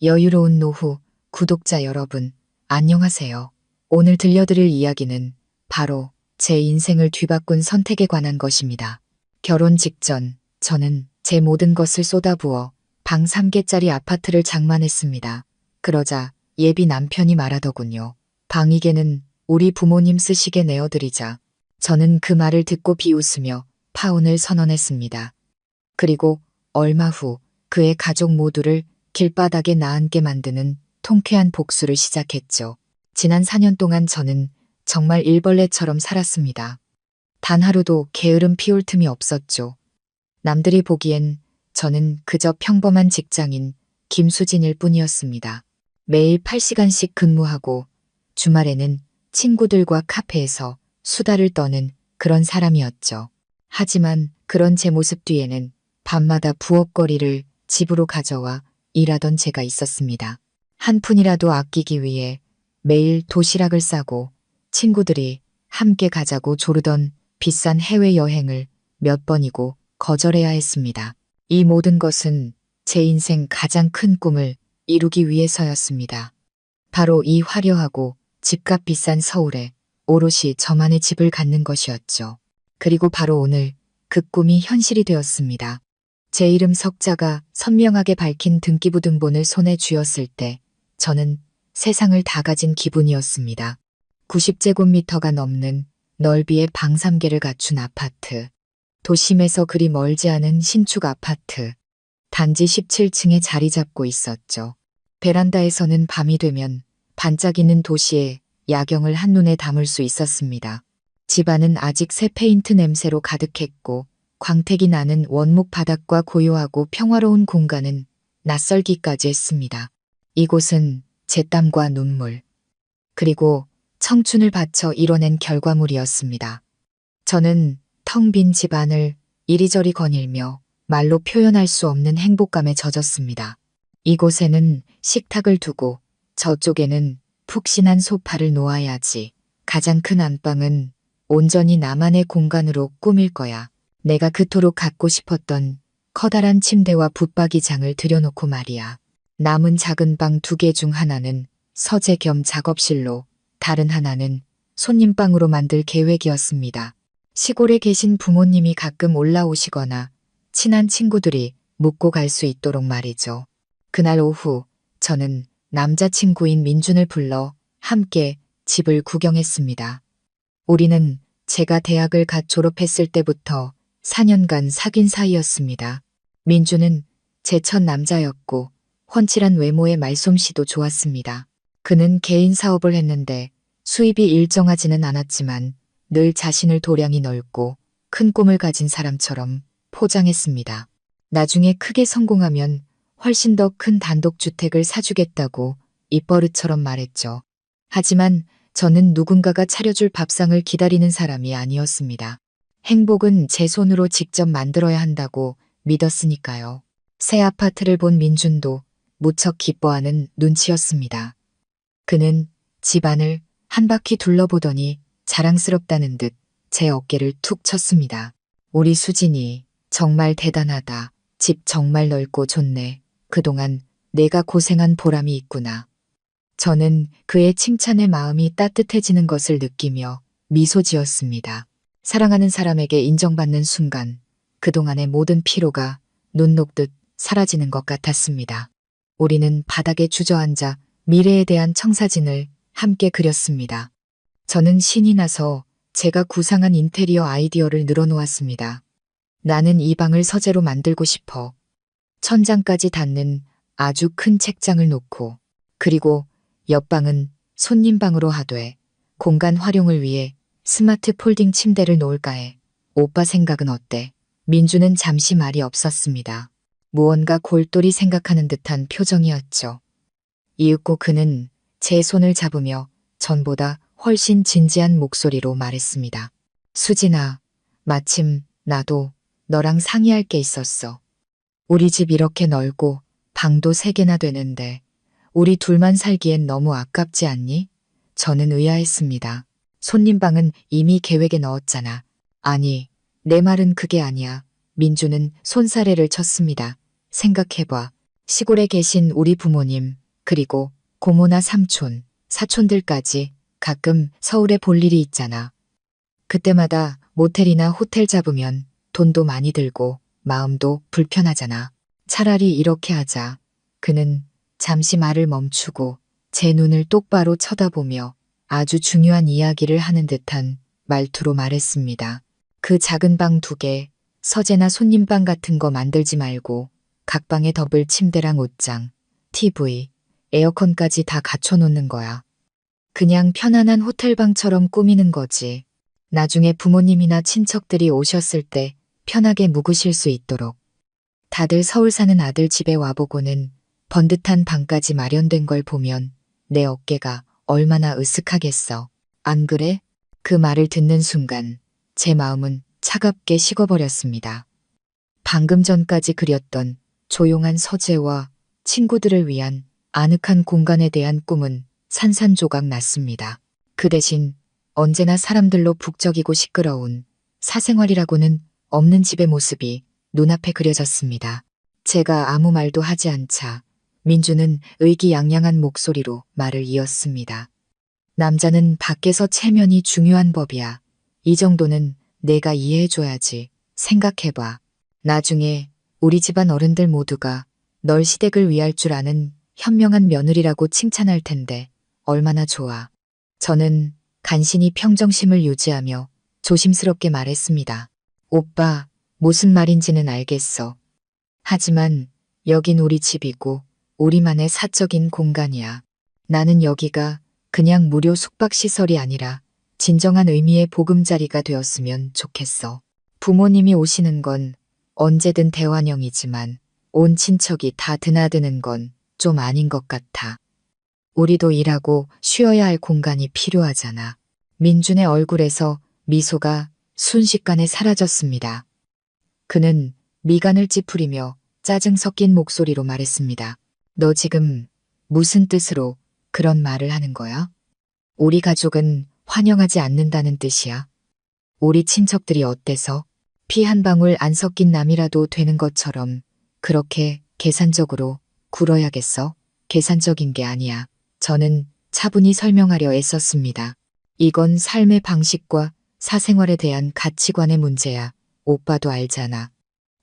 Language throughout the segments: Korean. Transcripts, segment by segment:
여유로운 노후 구독자 여러분, 안녕하세요. 오늘 들려드릴 이야기는 바로 제 인생을 뒤바꾼 선택에 관한 것입니다. 결혼 직전 저는 제 모든 것을 쏟아부어 방 3개짜리 아파트를 장만했습니다. 그러자 예비 남편이 말하더군요. 방 2개는 우리 부모님 쓰시게 내어드리자. 저는 그 말을 듣고 비웃으며 파혼을 선언했습니다. 그리고 얼마 후 그의 가족 모두를 길바닥에 나앉게 만드는 통쾌한 복수를 시작했죠. 지난 4년 동안 저는 정말 일벌레처럼 살았습니다. 단 하루도 게으름 피울 틈이 없었죠. 남들이 보기엔 저는 그저 평범한 직장인 김수진일 뿐이었습니다. 매일 8시간씩 근무하고 주말에는 친구들과 카페에서 수다를 떠는 그런 사람이었죠. 하지만 그런 제 모습 뒤에는 밤마다 부엌거리를 집으로 가져와 일하던 제가 있었습니다. 한 푼이라도 아끼기 위해 매일 도시락을 싸고 친구들이 함께 가자고 조르던 비싼 해외여행을 몇 번이고 거절해야 했습니다. 이 모든 것은 제 인생 가장 큰 꿈을 이루기 위해서였습니다. 바로 이 화려하고 집값 비싼 서울에 오롯이 저만의 집을 갖는 것이었죠. 그리고 바로 오늘 그 꿈이 현실이 되었습니다. 제 이름 석자가 선명하게 밝힌 등기부등본을 손에 쥐었을 때 저는 세상을 다 가진 기분이었습니다. 90제곱미터가 넘는 넓이의 방 3개를 갖춘 아파트. 도심에서 그리 멀지 않은 신축 아파트. 단지 17층에 자리 잡고 있었죠. 베란다에서는 밤이 되면 반짝이는 도시의 야경을 한눈에 담을 수 있었습니다. 집안은 아직 새 페인트 냄새로 가득했고 광택이 나는 원목 바닥과 고요하고 평화로운 공간은 낯설기까지 했습니다. 이곳은 제 땀과 눈물, 그리고 청춘을 바쳐 이뤄낸 결과물이었습니다. 저는 텅 빈 집안을 이리저리 거닐며 말로 표현할 수 없는 행복감에 젖었습니다. 이곳에는 식탁을 두고 저쪽에는 푹신한 소파를 놓아야지. 가장 큰 안방은 온전히 나만의 공간으로 꾸밀 거야. 내가 그토록 갖고 싶었던 커다란 침대와 붙박이장을 들여놓고 말이야. 남은 작은 방 2개 중 하나는 서재 겸 작업실로, 다른 하나는 손님방으로 만들 계획이었습니다. 시골에 계신 부모님이 가끔 올라오시거나 친한 친구들이 묵고 갈 수 있도록 말이죠. 그날 오후 저는 남자친구인 민준을 불러 함께 집을 구경했습니다. 우리는 제가 대학을 갓 졸업했을 때부터 4년간 사귄 사이였습니다. 민준은 제 첫 남자였고 훤칠한 외모의 말솜씨도 좋았습니다. 그는 개인 사업을 했는데 수입이 일정하지는 않았지만 늘 자신을 도량이 넓고 큰 꿈을 가진 사람처럼 포장했습니다. 나중에 크게 성공하면 훨씬 더 큰 단독주택을 사주겠다고 입버릇처럼 말했죠. 하지만 저는 누군가가 차려줄 밥상을 기다리는 사람이 아니었습니다. 행복은 제 손으로 직접 만들어야 한다고 믿었으니까요. 새 아파트를 본 민준도 무척 기뻐하는 눈치였습니다. 그는 집안을 한 바퀴 둘러보더니 자랑스럽다는 듯 제 어깨를 툭 쳤습니다. 우리 수진이 정말 대단하다. 집 정말 넓고 좋네. 그동안 내가 고생한 보람이 있구나. 저는 그의 칭찬에 마음이 따뜻해지는 것을 느끼며 미소 지었습니다. 사랑하는 사람에게 인정받는 순간 그동안의 모든 피로가 눈 녹듯 사라지는 것 같았습니다. 우리는 바닥에 주저앉아 미래에 대한 청사진을 함께 그렸습니다. 저는 신이 나서 제가 구상한 인테리어 아이디어를 늘어놓았습니다. 나는 이 방을 서재로 만들고 싶어. 천장까지 닿는 아주 큰 책장을 놓고, 그리고 옆방은 손님방으로 하되 공간 활용을 위해 스마트 폴딩 침대를 놓을까 해. 오빠 생각은 어때? 민주는 잠시 말이 없었습니다. 무언가 골똘히 생각하는 듯한 표정이었죠. 이윽고 그는 제 손을 잡으며 전보다 훨씬 진지한 목소리로 말했습니다. 수진아, 마침 나도 너랑 상의할 게 있었어. 우리 집 이렇게 넓고 방도 3개나 되는데 우리 둘만 살기엔 너무 아깝지 않니? 저는 의아했습니다. 손님방은 이미 계획에 넣었잖아. 아니, 내 말은 그게 아니야. 민주는 손사래를 쳤습니다. 생각해봐. 시골에 계신 우리 부모님, 그리고 고모나 삼촌, 사촌들까지 가끔 서울에 볼 일이 있잖아. 그때마다 모텔이나 호텔 잡으면 돈도 많이 들고 마음도 불편하잖아. 차라리 이렇게 하자. 그는 잠시 말을 멈추고 제 눈을 똑바로 쳐다보며 아주 중요한 이야기를 하는 듯한 말투로 말했습니다. 그 작은 방 2개, 서재나 손님방 같은 거 만들지 말고 각 방에 더블 침대랑 옷장, TV, 에어컨까지 다 갖춰놓는 거야. 그냥 편안한 호텔방처럼 꾸미는 거지. 나중에 부모님이나 친척들이 오셨을 때 편하게 묵으실 수 있도록. 다들 서울 사는 아들 집에 와보고는 번듯한 방까지 마련된 걸 보면 내 어깨가 얼마나 으쓱하겠어. 안 그래? 그 말을 듣는 순간 제 마음은 차갑게 식어버렸습니다. 방금 전까지 그렸던 조용한 서재와 친구들을 위한 아늑한 공간에 대한 꿈은 산산조각 났습니다. 그 대신 언제나 사람들로 북적이고 시끄러운 사생활이라고는 없는 집의 모습이 눈앞에 그려졌습니다. 제가 아무 말도 하지 않자 민주는 의기양양한 목소리로 말을 이었습니다. 남자는 밖에서 체면이 중요한 법이야. 이 정도는 내가 이해해줘야지. 생각해봐. 나중에 우리 집안 어른들 모두가 널 시댁을 위할 줄 아는 현명한 며느리라고 칭찬할 텐데 얼마나 좋아. 저는 간신히 평정심을 유지하며 조심스럽게 말했습니다. 오빠, 무슨 말인지는 알겠어. 하지만 여긴 우리 집이고 우리만의 사적인 공간이야. 나는 여기가 그냥 무료 숙박시설이 아니라 진정한 의미의 보금자리가 되었으면 좋겠어. 부모님이 오시는 건 언제든 대환영이지만 온 친척이 다 드나드는 건 좀 아닌 것 같아. 우리도 일하고 쉬어야 할 공간이 필요하잖아. 민준의 얼굴에서 미소가 순식간에 사라졌습니다. 그는 미간을 찌푸리며 짜증 섞인 목소리로 말했습니다. 너 지금 무슨 뜻으로 그런 말을 하는 거야? 우리 가족은 환영하지 않는다는 뜻이야. 우리 친척들이 어때서? 피 한 방울 안 섞인 남이라도 되는 것처럼 그렇게 계산적으로 굴어야겠어? 계산적인 게 아니야. 저는 차분히 설명하려 애썼습니다. 이건 삶의 방식과 사생활에 대한 가치관의 문제야. 오빠도 알잖아.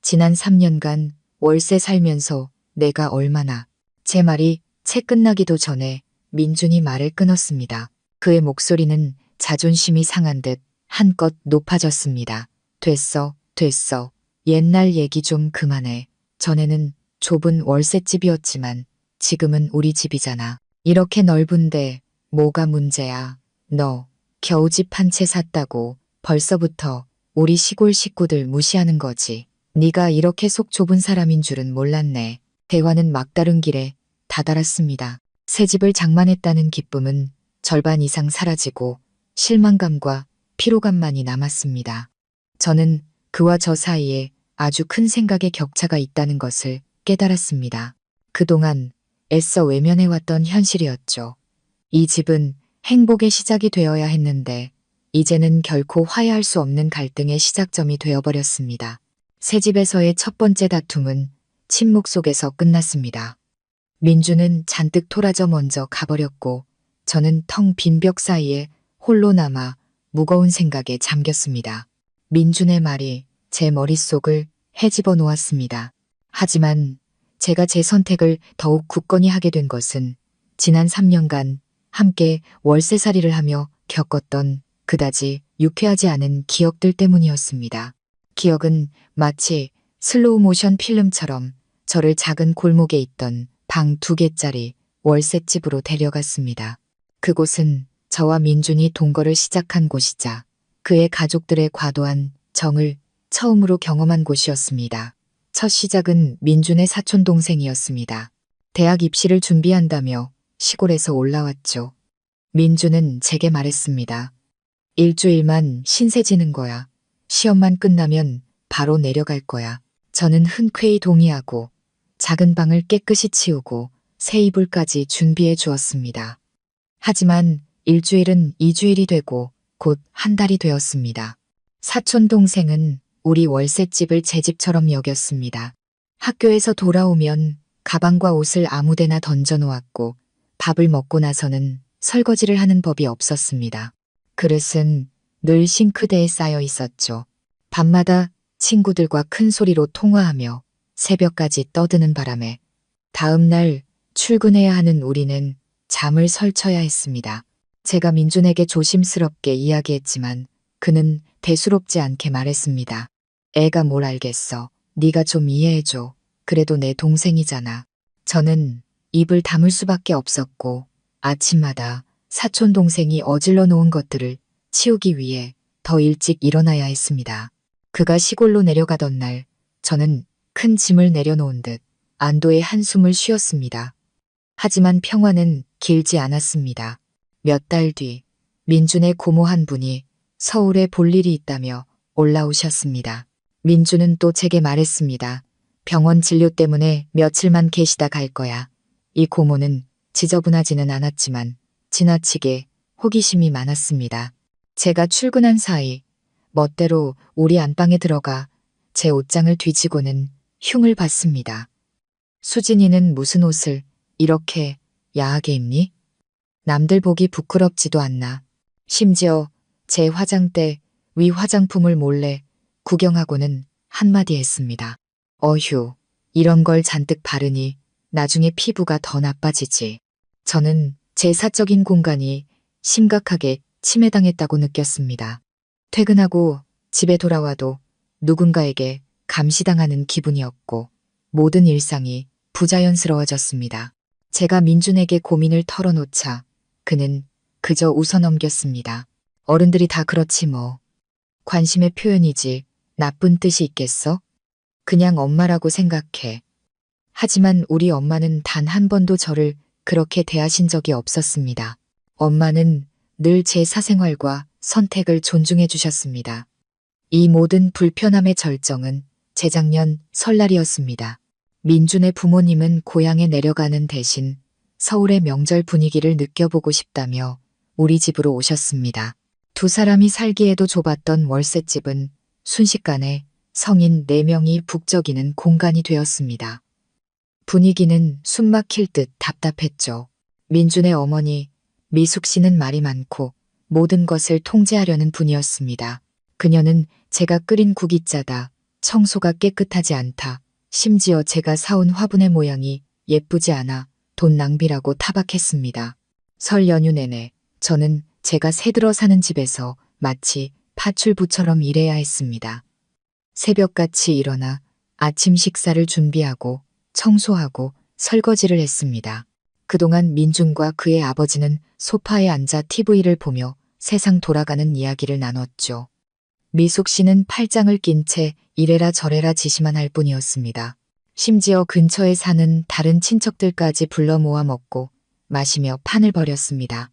지난 3년간 월세 살면서 내가 얼마나. 제 말이 채 끝나기도 전에 민준이 말을 끊었습니다. 그의 목소리는 자존심이 상한 듯 한껏 높아졌습니다. 됐어, 됐어. 옛날 얘기 좀 그만해. 전에는 좁은 월세집이었지만 지금은 우리 집이잖아. 이렇게 넓은데 뭐가 문제야. 너 겨우 집 한 채 샀다고 벌써부터 우리 시골 식구들 무시하는 거지. 네가 이렇게 속 좁은 사람인 줄은 몰랐네. 대화는 막다른 길에 다다랐습니다. 새 집을 장만했다는 기쁨은 절반 이상 사라지고 실망감과 피로감만이 남았습니다. 저는 그와 저 사이에 아주 큰 생각의 격차가 있다는 것을 깨달았습니다. 그동안 애써 외면해왔던 현실이었죠. 이 집은 행복의 시작이 되어야 했는데 이제는 결코 화해할 수 없는 갈등의 시작점이 되어버렸습니다. 새 집에서의 첫 번째 다툼은 침묵 속에서 끝났습니다. 민주는 잔뜩 토라져 먼저 가버렸고 저는 텅 빈 벽 사이에 홀로 남아 무거운 생각에 잠겼습니다. 민준의 말이 제 머릿속을 헤집어 놓았습니다. 하지만 제가 제 선택을 더욱 굳건히 하게 된 것은 지난 3년간 함께 월세살이를 하며 겪었던 그다지 유쾌하지 않은 기억들 때문이었습니다. 기억은 마치 슬로우 모션 필름처럼 저를 작은 골목에 있던 방 2개짜리 월세집으로 데려갔습니다. 그곳은 저와 민준이 동거를 시작한 곳이자 그의 가족들의 과도한 정을 처음으로 경험한 곳이었습니다. 첫 시작은 민준의 사촌 동생이었습니다. 대학 입시를 준비한다며 시골에서 올라왔죠. 민준은 제게 말했습니다. 일주일만 신세 지는 거야. 시험만 끝나면 바로 내려갈 거야. 저는 흔쾌히 동의하고 작은 방을 깨끗이 치우고 새 이불까지 준비해 주었습니다. 하지만 일주일은 2주일이 되고 곧 한 달이 되었습니다. 사촌 동생은 우리 월세집을 제 집처럼 여겼습니다. 학교에서 돌아오면 가방과 옷을 아무데나 던져놓았고 밥을 먹고 나서는 설거지를 하는 법이 없었습니다. 그릇은 늘 싱크대에 쌓여 있었죠. 밤마다 친구들과 큰 소리로 통화하며 새벽까지 떠드는 바람에 다음 날 출근해야 하는 우리는 잠을 설쳐야 했습니다. 제가 민준에게 조심스럽게 이야기했지만 그는 대수롭지 않게 말했습니다. 애가 뭘 알겠어. 네가 좀 이해해줘. 그래도 내 동생이잖아. 저는 입을 다물 수밖에 없었고 아침마다 사촌 동생이 어질러 놓은 것들을 치우기 위해 더 일찍 일어나야 했습니다. 그가 시골로 내려가던 날 저는 큰 짐을 내려놓은 듯 안도의 한숨을 쉬었습니다. 하지만 평화는 길지 않았습니다. 몇 달 뒤 민준의 고모 한 분이 서울에 볼 일이 있다며 올라오셨습니다. 민준은 또 제게 말했습니다. 병원 진료 때문에 며칠만 계시다 갈 거야. 이 고모는 지저분하지는 않았지만 지나치게 호기심이 많았습니다. 제가 출근한 사이 멋대로 우리 안방에 들어가 제 옷장을 뒤지고는 흉을 봤습니다. 수진이는 무슨 옷을 이렇게 야하게 입니? 남들 보기 부끄럽지도 않나. 심지어 제 화장대 위 화장품을 몰래 구경하고는 한마디 했습니다. 어휴, 이런 걸 잔뜩 바르니 나중에 피부가 더 나빠지지. 저는 제 사적인 공간이 심각하게 침해당했다고 느꼈습니다. 퇴근하고 집에 돌아와도 누군가에게 감시당하는 기분이었고 모든 일상이 부자연스러워졌습니다. 제가 민준에게 고민을 털어놓자 그는 그저 웃어넘겼습니다. 어른들이 다 그렇지 뭐. 관심의 표현이지 나쁜 뜻이 있겠어? 그냥 엄마라고 생각해. 하지만 우리 엄마는 단 한 번도 저를 그렇게 대하신 적이 없었습니다. 엄마는 늘 제 사생활과 선택을 존중해 주셨습니다. 이 모든 불편함의 절정은 재작년 설날이었습니다. 민준의 부모님은 고향에 내려가는 대신 서울의 명절 분위기를 느껴보고 싶다며 우리 집으로 오셨습니다. 두 사람이 살기에도 좁았던 월세집은 순식간에 성인 4명이 북적이는 공간이 되었습니다. 분위기는 숨막힐 듯 답답했죠. 민준의 어머니 미숙 씨는 말이 많고 모든 것을 통제하려는 분이었습니다. 그녀는 제가 끓인 국이 짜다, 청소가 깨끗하지 않다, 심지어 제가 사온 화분의 모양이 예쁘지 않아 돈 낭비라고 타박했습니다. 설 연휴 내내 저는 제가 새들어 사는 집에서 마치 파출부처럼 일해야 했습니다. 새벽같이 일어나 아침 식사를 준비하고 청소하고 설거지를 했습니다. 그동안 민준과 그의 아버지는 소파에 앉아 TV를 보며 세상 돌아가는 이야기를 나눴죠. 미숙 씨는 팔짱을 낀 채 이래라 저래라 지시만 할 뿐이었습니다. 심지어 근처에 사는 다른 친척들까지 불러 모아 먹고 마시며 판을 벌였습니다.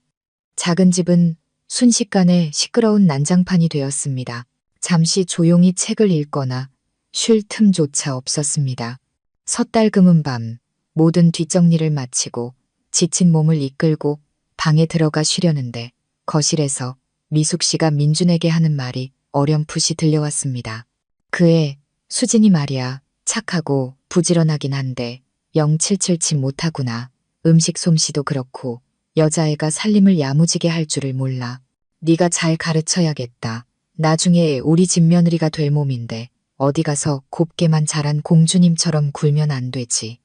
작은 집은 순식간에 시끄러운 난장판이 되었습니다. 잠시 조용히 책을 읽거나 쉴 틈조차 없었습니다. 섣달금은 밤 모든 뒷정리를 마치고 지친 몸을 이끌고 방에 들어가 쉬려는데 거실에서 미숙 씨가 민준에게 하는 말이 어렴풋이 들려왔습니다. 그애 수진이 말이야 착하고 부지런하긴 한데 영 칠칠치 못하구나. 음식 솜씨도 그렇고 여자애가 살림을 야무지게 할 줄을 몰라. 네가 잘 가르쳐야겠다. 나중에 우리 집 며느리가 될 몸인데 어디 가서 곱게만 자란 공주님처럼 굴면 안 되지.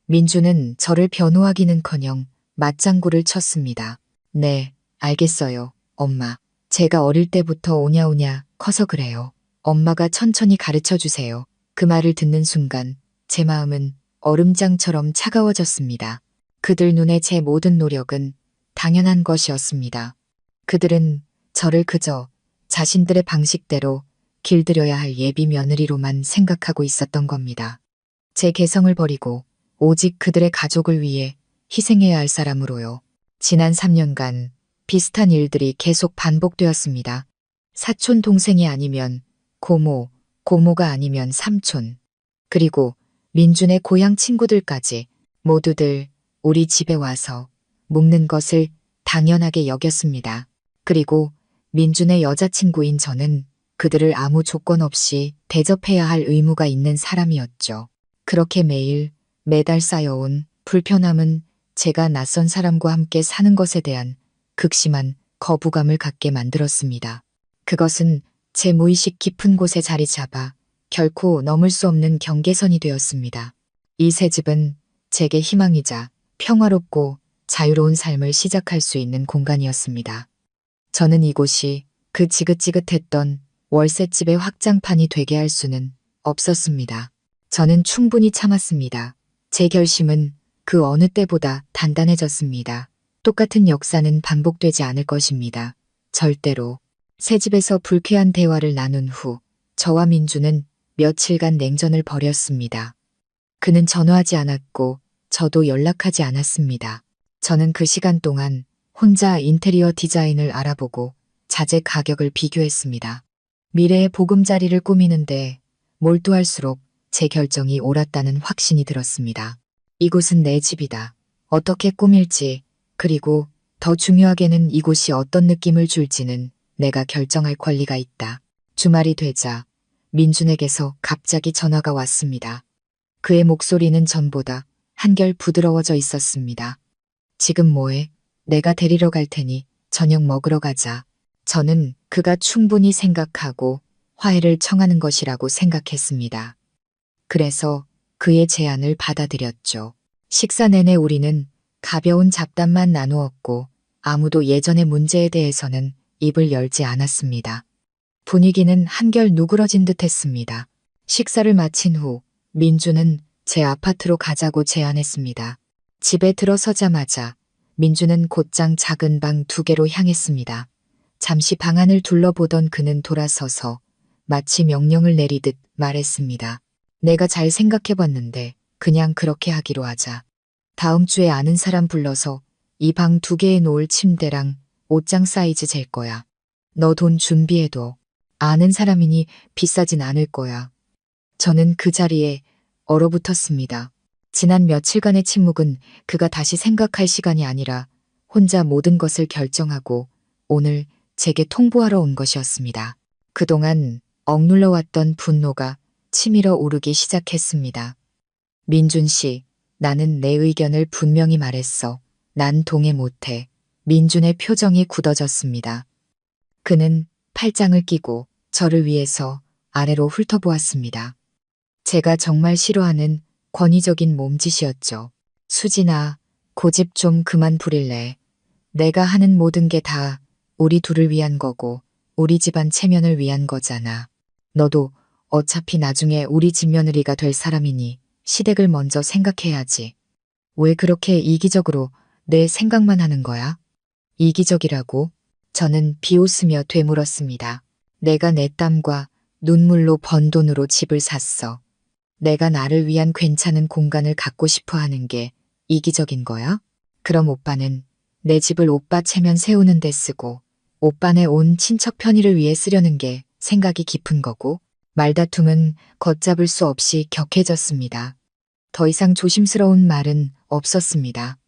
민주는 저를 변호하기는커녕 맞장구를 쳤습니다. 네, 알겠어요, 엄마. 제가 어릴 때부터 오냐오냐 커서 그래요. 엄마가 천천히 가르쳐 주세요. 그 말을 듣는 순간 제 마음은 얼음장처럼 차가워졌습니다. 그들 눈에 제 모든 노력은 당연한 것이었습니다. 그들은 저를 그저 자신들의 방식대로 길들여야 할 예비 며느리로만 생각하고 있었던 겁니다. 제 개성을 버리고 오직 그들의 가족을 위해 희생해야 할 사람으로요. 지난 3년간 비슷한 일들이 계속 반복되었습니다. 사촌 동생이 아니면 고모, 고모가 아니면 삼촌, 그리고 민준의 고향 친구들까지 모두들 우리 집에 와서 묵는 것을 당연하게 여겼습니다. 그리고 민준의 여자친구인 저는 그들을 아무 조건 없이 대접해야 할 의무가 있는 사람이었죠. 그렇게 매일 매달 쌓여온 불편함은 제가 낯선 사람과 함께 사는 것에 대한 극심한 거부감을 갖게 만들었습니다. 그것은 제 무의식 깊은 곳에 자리 잡아 결코 넘을 수 없는 경계선이 되었습니다. 이 새 집은 제게 희망이자 평화롭고 자유로운 삶을 시작할 수 있는 공간이었습니다. 저는 이곳이 그 지긋지긋했던 월세집의 확장판이 되게 할 수는 없었습니다. 저는 충분히 참았습니다. 제 결심은 그 어느 때보다 단단해졌습니다. 똑같은 역사는 반복되지 않을 것입니다. 절대로. 새 집에서 불쾌한 대화를 나눈 후 저와 민주는 며칠간 냉전을 벌였습니다. 그는 전화하지 않았고 저도 연락하지 않았습니다. 저는 그 시간 동안 혼자 인테리어 디자인을 알아보고 자재 가격을 비교했습니다. 미래의 보금자리를 꾸미는데 몰두할수록 제 결정이 옳았다는 확신이 들었습니다. 이곳은 내 집이다. 어떻게 꾸밀지, 그리고 더 중요하게는 이곳이 어떤 느낌을 줄지는 내가 결정할 권리가 있다. 주말이 되자 민준에게서 갑자기 전화가 왔습니다. 그의 목소리는 전보다 한결 부드러워져 있었습니다. 지금 뭐해? 내가 데리러 갈 테니 저녁 먹으러 가자. 저는 그가 충분히 생각하고 화해를 청하는 것이라고 생각했습니다. 그래서 그의 제안을 받아들였죠. 식사 내내 우리는 가벼운 잡담만 나누었고 아무도 예전의 문제에 대해서는 입을 열지 않았습니다. 분위기는 한결 누그러진 듯 했습니다. 식사를 마친 후 민주는 제 아파트로 가자고 제안했습니다. 집에 들어서자마자 민주는 곧장 작은 방 2개로 향했습니다. 잠시 방 안을 둘러보던 그는 돌아서서 마치 명령을 내리듯 말했습니다. 내가 잘 생각해봤는데 그냥 그렇게 하기로 하자. 다음 주에 아는 사람 불러서 이 방 2개에 놓을 침대랑 옷장 사이즈 잴 거야. 너 돈 준비해둬. 아는 사람이니 비싸진 않을 거야. 저는 그 자리에 얼어붙었습니다. 지난 며칠간의 침묵은 그가 다시 생각할 시간이 아니라 혼자 모든 것을 결정하고 오늘 제게 통보하러 온 것이었습니다. 그동안 억눌러왔던 분노가 치밀어 오르기 시작했습니다. 민준 씨, 나는 내 의견을 분명히 말했어. 난 동의 못해. 민준의 표정이 굳어졌습니다. 그는 팔짱을 끼고 저를 위해서 아래로 훑어보았습니다. 제가 정말 싫어하는 권위적인 몸짓이었죠. 수진아, 고집 좀 그만 부릴래. 내가 하는 모든 게 다 우리 둘을 위한 거고 우리 집안 체면을 위한 거잖아. 너도 어차피 나중에 우리 집 며느리가 될 사람이니 시댁을 먼저 생각해야지. 왜 그렇게 이기적으로 내 생각만 하는 거야? 이기적이라고? 저는 비웃으며 되물었습니다. 내가 내 땀과 눈물로 번 돈으로 집을 샀어. 내가 나를 위한 괜찮은 공간을 갖고 싶어 하는 게 이기적인 거야? 그럼 오빠는 내 집을 오빠 체면 세우는 데 쓰고 오빠네 온 친척 편의를 위해 쓰려는 게 생각이 깊은 거고 말다툼은 걷잡을 수 없이 격해졌습니다. 더 이상 조심스러운 말은 없었습니다.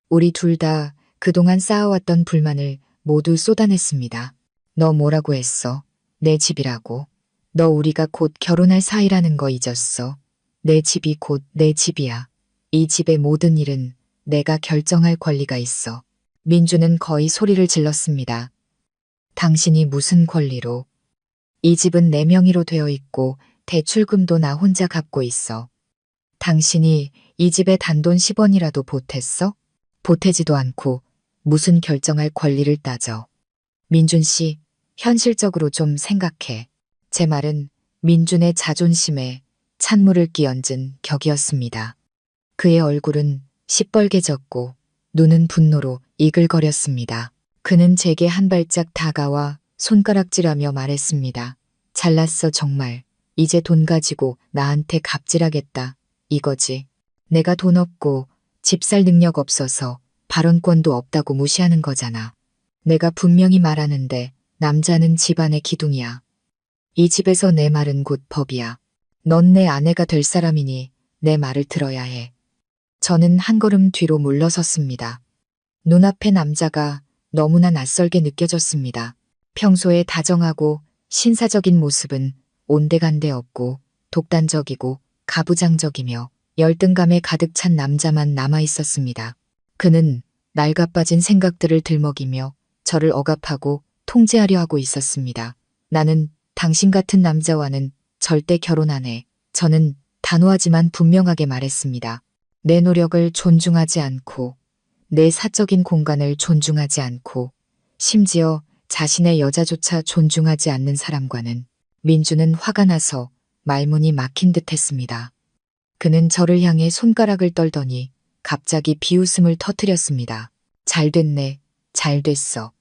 우리 둘 다 그동안 쌓아왔던 불만을 모두 쏟아냈습니다. 너 뭐라고 했어? 내 집이라고. 너 우리가 곧 결혼할 사이라는 거 잊었어. 내 집이 곧 내 집이야. 이 집의 모든 일은 내가 결정할 권리가 있어. 민주는 거의 소리를 질렀습니다. 당신이 무슨 권리로? 이 집은 내 명의로 되어 있고 대출금도 나 혼자 갚고 있어. 당신이 이 집에 단돈 10원이라도 보탰어? 보태지도 않고 무슨 결정할 권리를 따져. 민준 씨, 현실적으로 좀 생각해. 제 말은 민준의 자존심에 찬물을 끼얹은 격이었습니다. 그의 얼굴은 시뻘개졌고 눈은 분노로 이글거렸습니다. 그는 제게 한 발짝 다가와 손가락질하며 말했습니다. 잘났어 정말. 이제 돈 가지고 나한테 갑질하겠다. 이거지. 내가 돈 없고 집 살 능력 없어서 발언권도 없다고 무시하는 거잖아. 내가 분명히 말하는데 남자는 집안의 기둥이야. 이 집에서 내 말은 곧 법이야. 넌 내 아내가 될 사람이니 내 말을 들어야 해. 저는 한 걸음 뒤로 물러섰습니다. 눈앞의 남자가 너무나 낯설게 느껴졌습니다. 평소에 다정하고 신사적인 모습은 온데간데 없고 독단적이고 가부장적이며 열등감에 가득 찬 남자만 남아 있었습니다. 그는 낡아빠진 생각들을 들먹이며 저를 억압하고 통제하려 하고 있었습니다. 나는 당신 같은 남자와는 절대 결혼 안 해. 저는 단호하지만 분명하게 말했습니다. 내 노력을 존중하지 않고, 내 사적인 공간을 존중하지 않고, 심지어 자신의 여자조차 존중하지 않는 사람과는. 민주는 화가 나서 말문이 막힌 듯 했습니다. 그는 저를 향해 손가락을 떨더니 갑자기 비웃음을 터뜨렸습니다. 잘 됐네. 잘 됐어.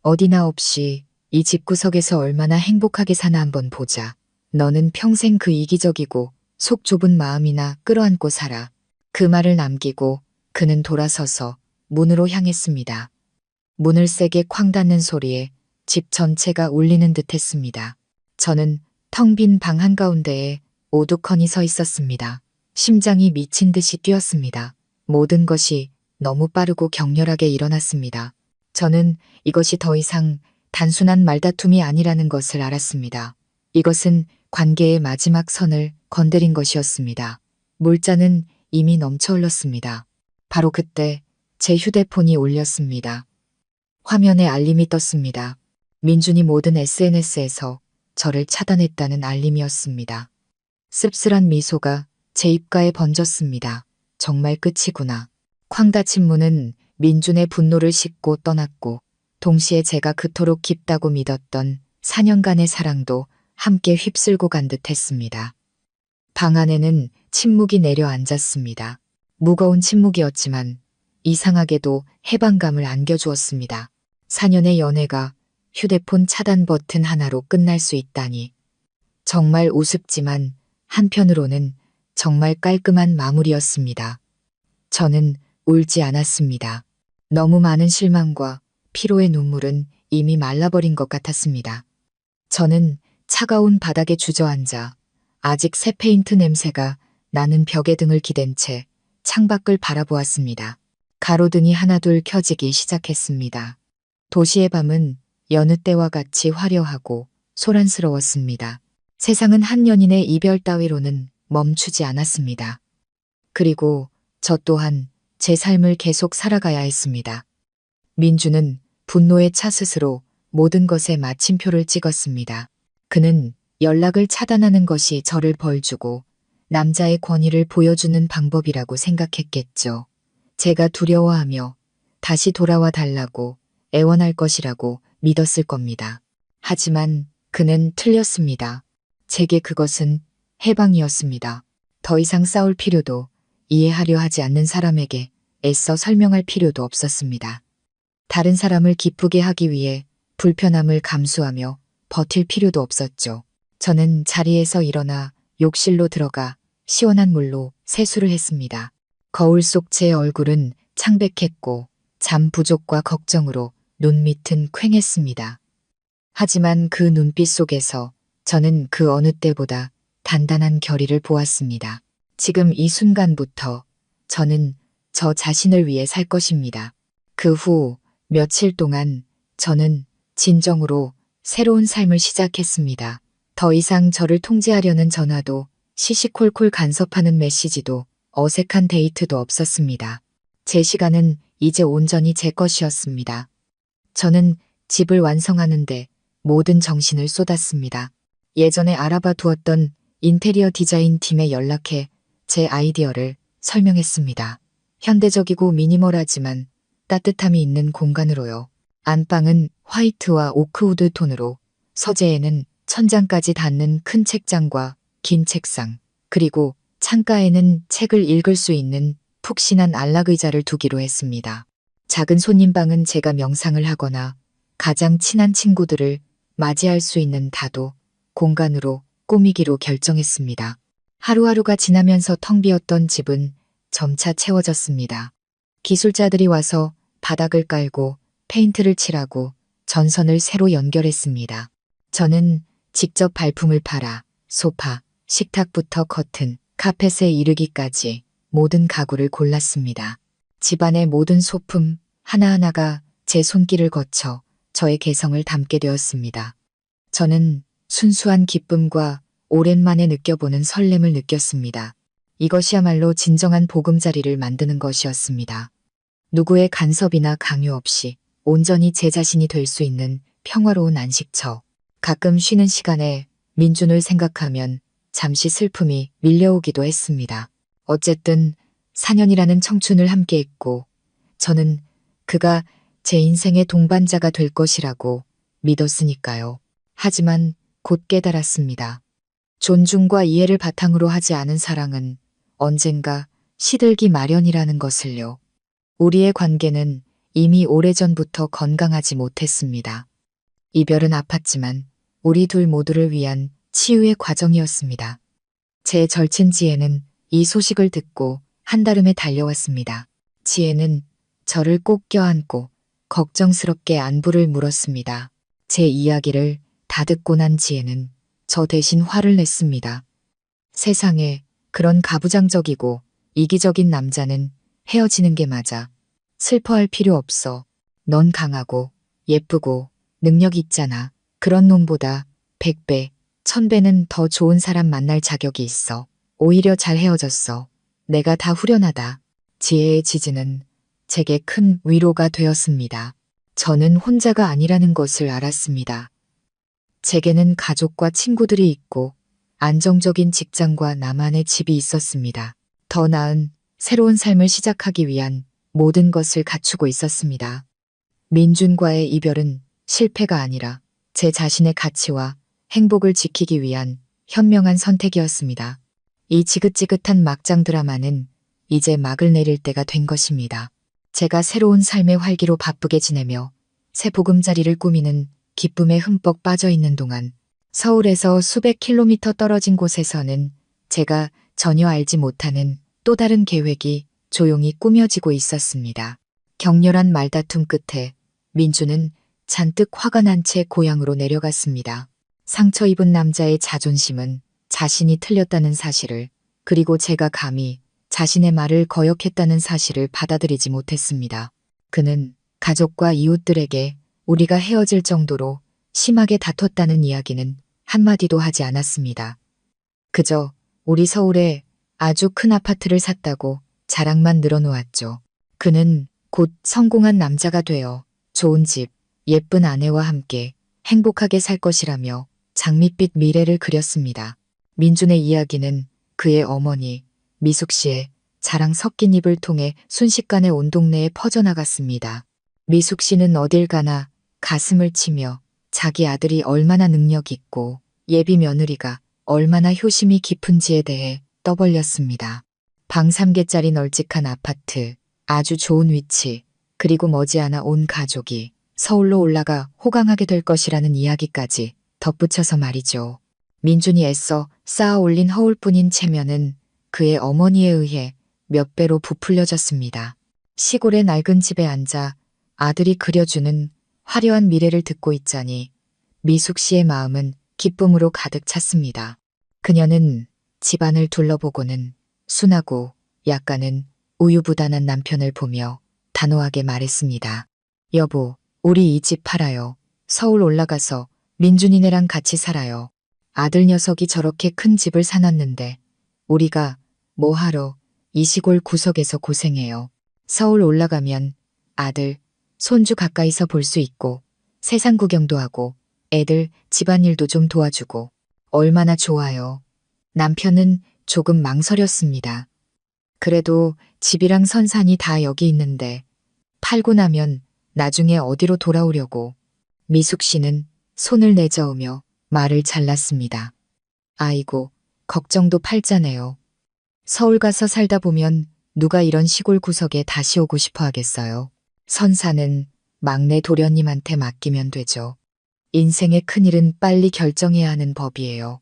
어디나 없이 이 집구석에서 얼마나 행복하게 사나 한번 보자. 너는 평생 그 이기적이고 속 좁은 마음이나 끌어안고 살아. 그 말을 남기고 그는 돌아서서 문으로 향했습니다. 문을 세게 쾅 닫는 소리에 집 전체가 울리는 듯 했습니다. 저는 텅 빈 방 한가운데에 오두커니 서 있었습니다. 심장이 미친 듯이 뛰었습니다. 모든 것이 너무 빠르고 격렬하게 일어났습니다. 저는 이것이 더 이상 단순한 말다툼이 아니라는 것을 알았습니다. 이것은 관계의 마지막 선을 건드린 것이었습니다. 물자는 이미 넘쳐 흘렀습니다. 바로 그때 제 휴대폰이 울렸습니다. 화면에 알림이 떴습니다. 민준이 모든 SNS에서 저를 차단했다는 알림이었습니다. 씁쓸한 미소가 제 입가에 번졌습니다. 정말 끝이구나. 쾅 닫힌 문은 민준의 분노를 싣고 떠났고 동시에 제가 그토록 깊다고 믿었던 4년간의 사랑도 함께 휩쓸고 간 듯 했습니다. 방 안에는 침묵이 내려앉았습니다. 무거운 침묵이었지만 이상하게도 해방감을 안겨주었습니다. 4년의 연애가 휴대폰 차단 버튼 하나로 끝날 수 있다니. 정말 우습지만 한편으로는 정말 깔끔한 마무리였습니다. 저는 울지 않았습니다. 너무 많은 실망과 피로의 눈물은 이미 말라버린 것 같았습니다. 저는 차가운 바닥에 주저앉아 아직 새 페인트 냄새가 나는 벽에 등을 기댄 채 창밖을 바라보았습니다. 가로등이 하나둘 켜지기 시작했습니다. 도시의 밤은 여느 때와 같이 화려하고 소란스러웠습니다. 세상은 한 연인의 이별 따위로는 멈추지 않았습니다. 그리고 저 또한 제 삶을 계속 살아가야 했습니다. 민주는 분노에 차 스스로 모든 것에 마침표를 찍었습니다. 그는 연락을 차단하는 것이 저를 벌주고 남자의 권위를 보여주는 방법이라고 생각했겠죠. 제가 두려워하며 다시 돌아와 달라고 애원할 것이라고 믿었을 겁니다. 하지만 그는 틀렸습니다. 제게 그것은 해방이었습니다. 더 이상 싸울 필요도 이해하려 하지 않는 사람에게 애써 설명할 필요도 없었습니다. 다른 사람을 기쁘게 하기 위해 불편함을 감수하며 버틸 필요도 없었죠. 저는 자리에서 일어나 욕실로 들어가 시원한 물로 세수를 했습니다. 거울 속 제 얼굴은 창백했고 잠 부족과 걱정으로 눈밑은 퀭했습니다. 하지만 그 눈빛 속에서 저는 그 어느 때보다 단단한 결의를 보았습니다. 지금 이 순간부터 저는 저 자신을 위해 살 것입니다. 그 후 며칠 동안 저는 진정으로 새로운 삶을 시작했습니다. 더 이상 저를 통제하려는 전화도 시시콜콜 간섭하는 메시지도 어색한 데이트도 없었습니다. 제 시간은 이제 온전히 제 것이었습니다. 저는 집을 완성하는데 모든 정신을 쏟았습니다. 예전에 알아봐 두었던 인테리어 디자인 팀에 연락해 제 아이디어를 설명했습니다. 현대적이고 미니멀하지만 따뜻함이 있는 공간으로요. 안방은 화이트와 오크우드 톤으로, 서재에는 천장까지 닿는 큰 책장과 긴 책상, 그리고 창가에는 책을 읽을 수 있는 푹신한 안락의자를 두기로 했습니다. 작은 손님방은 제가 명상을 하거나 가장 친한 친구들을 맞이할 수 있는 다도 공간으로 꾸미기로 결정했습니다. 하루하루가 지나면서 텅 비었던 집은 점차 채워졌습니다. 기술자들이 와서 바닥을 깔고 페인트를 칠하고 전선을 새로 연결했습니다. 저는 직접 발품을 팔아 소파, 식탁부터 커튼, 카펫에 이르기까지 모든 가구를 골랐습니다. 집안의 모든 소품 하나하나가 제 손길을 거쳐 저의 개성을 담게 되었습니다. 저는 순수한 기쁨과 오랜만에 느껴보는 설렘을 느꼈습니다. 이것이야말로 진정한 보금자리를 만드는 것이었습니다. 누구의 간섭이나 강요 없이 온전히 제 자신이 될 수 있는 평화로운 안식처. 가끔 쉬는 시간에 민준을 생각하면 잠시 슬픔이 밀려오기도 했습니다. 어쨌든 4년이라는 청춘을 함께했고 저는 그가 제 인생의 동반자가 될 것이라고 믿었으니까요. 하지만 곧 깨달았습니다. 존중과 이해를 바탕으로 하지 않은 사랑은 언젠가 시들기 마련이라는 것을요. 우리의 관계는 이미 오래전부터 건강하지 못했습니다. 이별은 아팠지만 우리 둘 모두를 위한 치유의 과정이었습니다. 제 절친 지혜는 이 소식을 듣고 한달음에 달려왔습니다. 지혜는 저를 꼭 껴안고 걱정스럽게 안부를 물었습니다. 제 이야기를 다 듣고 난 지혜는 저 대신 화를 냈습니다. 세상에 그런 가부장적이고 이기적인 남자는 헤어지는 게 맞아. 슬퍼할 필요 없어. 넌 강하고 예쁘고 능력 있잖아. 그런 놈보다 100배, 1000배는 더 좋은 사람 만날 자격이 있어. 오히려 잘 헤어졌어. 내가 다 후련하다. 지혜의 지지는 제게 큰 위로가 되었습니다. 저는 혼자가 아니라는 것을 알았습니다. 제게는 가족과 친구들이 있고 안정적인 직장과 나만의 집이 있었습니다. 더 나은 새로운 삶을 시작하기 위한 모든 것을 갖추고 있었습니다. 민준과의 이별은 실패가 아니라 제 자신의 가치와 행복을 지키기 위한 현명한 선택이었습니다. 이 지긋지긋한 막장 드라마는 이제 막을 내릴 때가 된 것입니다. 제가 새로운 삶의 활기로 바쁘게 지내며 새 보금자리를 꾸미는 기쁨에 흠뻑 빠져 있는 동안 서울에서 수백 킬로미터 떨어진 곳에서는 제가 전혀 알지 못하는 또 다른 계획이 조용히 꾸며지고 있었습니다. 격렬한 말다툼 끝에 민주는 잔뜩 화가 난 채 고향으로 내려갔습니다. 상처 입은 남자의 자존심은 자신이 틀렸다는 사실을, 그리고 제가 감히 자신의 말을 거역했다는 사실을 받아들이지 못했습니다. 그는 가족과 이웃들에게 우리가 헤어질 정도로 심하게 다퉜다는 이야기는 한마디도 하지 않았습니다. 그저 우리 서울에 아주 큰 아파트를 샀다고 자랑만 늘어놓았죠. 그는 곧 성공한 남자가 되어 좋은 집, 예쁜 아내와 함께 행복하게 살 것이라며 장밋빛 미래를 그렸습니다. 민준의 이야기는 그의 어머니 미숙 씨의 자랑 섞인 입을 통해 순식간에 온 동네에 퍼져나갔습니다. 미숙 씨는 어딜 가나 가슴을 치며 자기 아들이 얼마나 능력 있고 예비 며느리가 얼마나 효심이 깊은지에 대해 떠벌렸습니다. 방 3개짜리 널찍한 아파트, 아주 좋은 위치, 그리고 머지않아 온 가족이 서울로 올라가 호강하게 될 것이라는 이야기까지 덧붙여서 말이죠. 민준이 애써 쌓아 올린 허울뿐인 체면은 그의 어머니에 의해 몇 배로 부풀려졌습니다. 시골의 낡은 집에 앉아 아들이 그려주는 화려한 미래를 듣고 있자니 미숙 씨의 마음은 기쁨으로 가득 찼습니다. 그녀는 집안을 둘러보고는 순하고 약간은 우유부단한 남편을 보며 단호하게 말했습니다. 여보, 우리 이 집 팔아요. 서울 올라가서 민준이네랑 같이 살아요. 아들 녀석이 저렇게 큰 집을 사놨는데 우리가 뭐 하러 이 시골 구석에서 고생해요. 서울 올라가면 아들, 손주 가까이서 볼 수 있고 세상 구경도 하고 애들 집안일도 좀 도와주고 얼마나 좋아요. 남편은 조금 망설였습니다. 그래도 집이랑 선산이 다 여기 있는데 팔고 나면 나중에 어디로 돌아오려고. 미숙 씨는 손을 내저으며 말을 잘랐습니다. 아이고, 걱정도 팔자네요. 서울 가서 살다 보면 누가 이런 시골 구석에 다시 오고 싶어 하겠어요. 선사는 막내 도련님한테 맡기면 되죠. 인생의 큰일은 빨리 결정해야 하는 법이에요.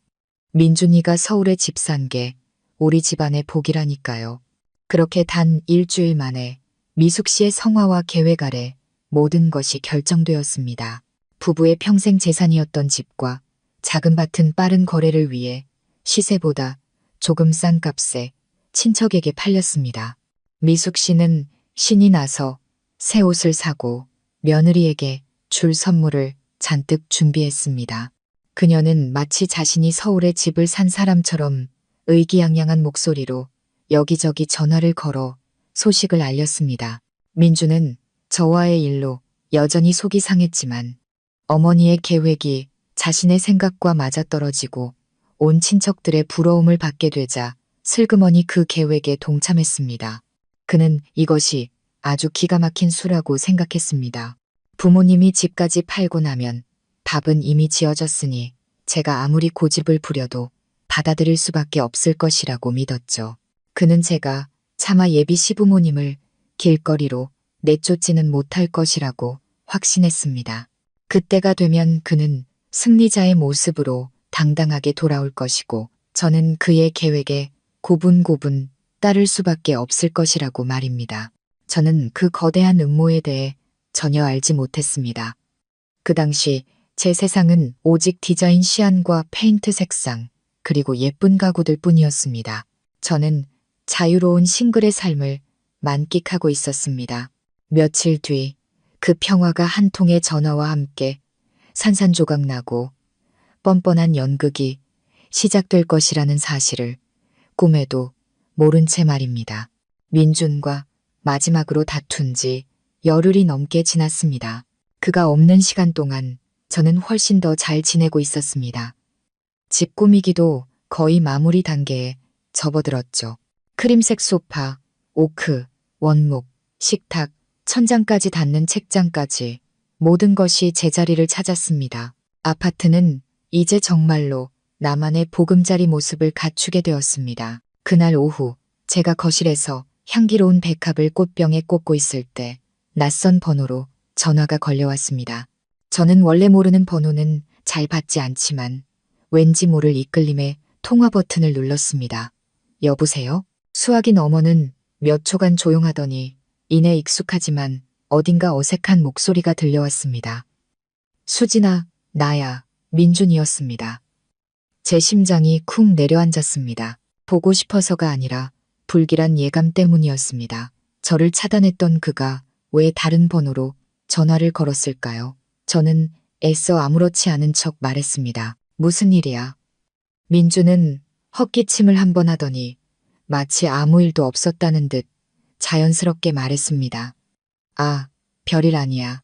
민준이가 서울에 집 산 게 우리 집안의 복이라니까요. 그렇게 단 일주일 만에 미숙 씨의 성화와 계획 아래 모든 것이 결정되었습니다. 부부의 평생 재산이었던 집과 작은 밭은 빠른 거래를 위해 시세보다 조금 싼 값에 친척에게 팔렸습니다. 미숙 씨는 신이 나서 새 옷을 사고 며느리에게 줄 선물을 잔뜩 준비했습니다. 그녀는 마치 자신이 서울에 집을 산 사람처럼 의기양양한 목소리로 여기저기 전화를 걸어 소식을 알렸습니다. 민주는 저와의 일로 여전히 속이 상했지만 어머니의 계획이 자신의 생각과 맞아떨어지고 온 친척들의 부러움을 받게 되자 슬그머니 그 계획에 동참했습니다. 그는 이것이 아주 기가 막힌 수라고 생각했습니다. 부모님이 집까지 팔고 나면 밥은 이미 지어졌으니 제가 아무리 고집을 부려도 받아들일 수밖에 없을 것이라고 믿었죠. 그는 제가 차마 예비 시부모님을 길거리로 내쫓지는 못할 것이라고 확신했습니다. 그때가 되면 그는 승리자의 모습으로 당당하게 돌아올 것이고 저는 그의 계획에 고분고분 따를 수밖에 없을 것이라고 말입니다. 저는 그 거대한 음모에 대해 전혀 알지 못했습니다. 그 당시 제 세상은 오직 디자인 시안과 페인트 색상, 그리고 예쁜 가구들 뿐이었습니다. 저는 자유로운 싱글의 삶을 만끽하고 있었습니다. 며칠 뒤 그 평화가 한 통의 전화와 함께 산산조각나고 뻔뻔한 연극이 시작될 것이라는 사실을 꿈에도 모른 채 말입니다. 민준과 마지막으로 다툰 지 열흘이 넘게 지났습니다. 그가 없는 시간 동안 저는 훨씬 더 잘 지내고 있었습니다. 집 꾸미기도 거의 마무리 단계에 접어들었죠. 크림색 소파, 오크, 원목, 식탁, 천장까지 닿는 책장까지 모든 것이 제자리를 찾았습니다. 아파트는 이제 정말로 나만의 보금자리 모습을 갖추게 되었습니다. 그날 오후 제가 거실에서 향기로운 백합을 꽃병에 꽂고 있을 때 낯선 번호로 전화가 걸려왔습니다. 저는 원래 모르는 번호는 잘 받지 않지만 왠지 모를 이끌림에 통화 버튼을 눌렀습니다. 여보세요? 수화기 너머는 몇 초간 조용하더니 이내 익숙하지만 어딘가 어색한 목소리가 들려왔습니다. 수진아, 나야, 민준이었습니다. 제 심장이 쿵 내려앉았습니다. 보고 싶어서가 아니라 불길한 예감 때문이었습니다. 저를 차단했던 그가 왜 다른 번호로 전화를 걸었을까요? 저는 애써 아무렇지 않은 척 말했습니다. 무슨 일이야? 민주는 헛기침을 한 번 하더니 마치 아무 일도 없었다는 듯 자연스럽게 말했습니다. 아, 별일 아니야.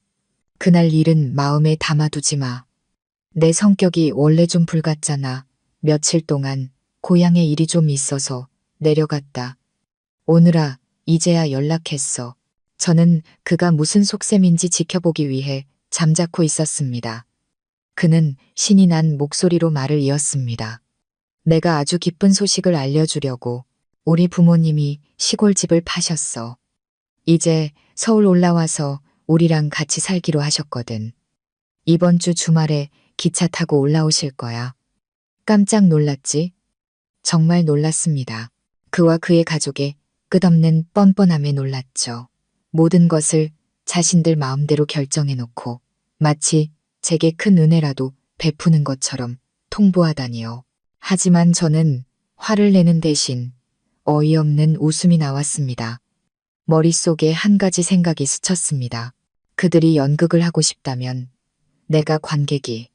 그날 일은 마음에 담아두지 마. 내 성격이 원래 좀 불같잖아. 며칠 동안 고향에 일이 좀 있어서 내려갔다. 오늘아, 이제야 연락했어. 저는 그가 무슨 속셈인지 지켜보기 위해 잠자코 있었습니다. 그는 신이 난 목소리로 말을 이었습니다. 내가 아주 기쁜 소식을 알려주려고 우리 부모님이 시골집을 파셨어. 이제 서울 올라와서 우리랑 같이 살기로 하셨거든. 이번 주 주말에 기차 타고 올라오실 거야. 깜짝 놀랐지? 정말 놀랐습니다. 그와 그의 가족의 끝없는 뻔뻔함에 놀랐죠. 모든 것을 자신들 마음대로 결정해놓고 마치 제게 큰 은혜라도 베푸는 것처럼 통보하다니요. 하지만 저는 화를 내는 대신 어이없는 웃음이 나왔습니다. 머릿속에 한 가지 생각이 스쳤습니다. 그들이 연극을 하고 싶다면 내가 관객이,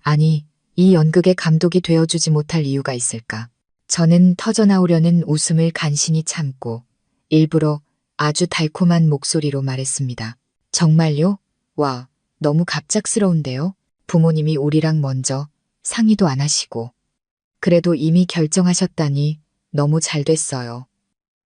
아니, 이 연극의 감독이 되어주지 못할 이유가 있을까? 저는 터져나오려는 웃음을 간신히 참고 일부러 아주 달콤한 목소리로 말했습니다. 정말요? 와, 너무 갑작스러운데요? 부모님이 우리랑 먼저 상의도 안 하시고. 그래도 이미 결정하셨다니 너무 잘 됐어요.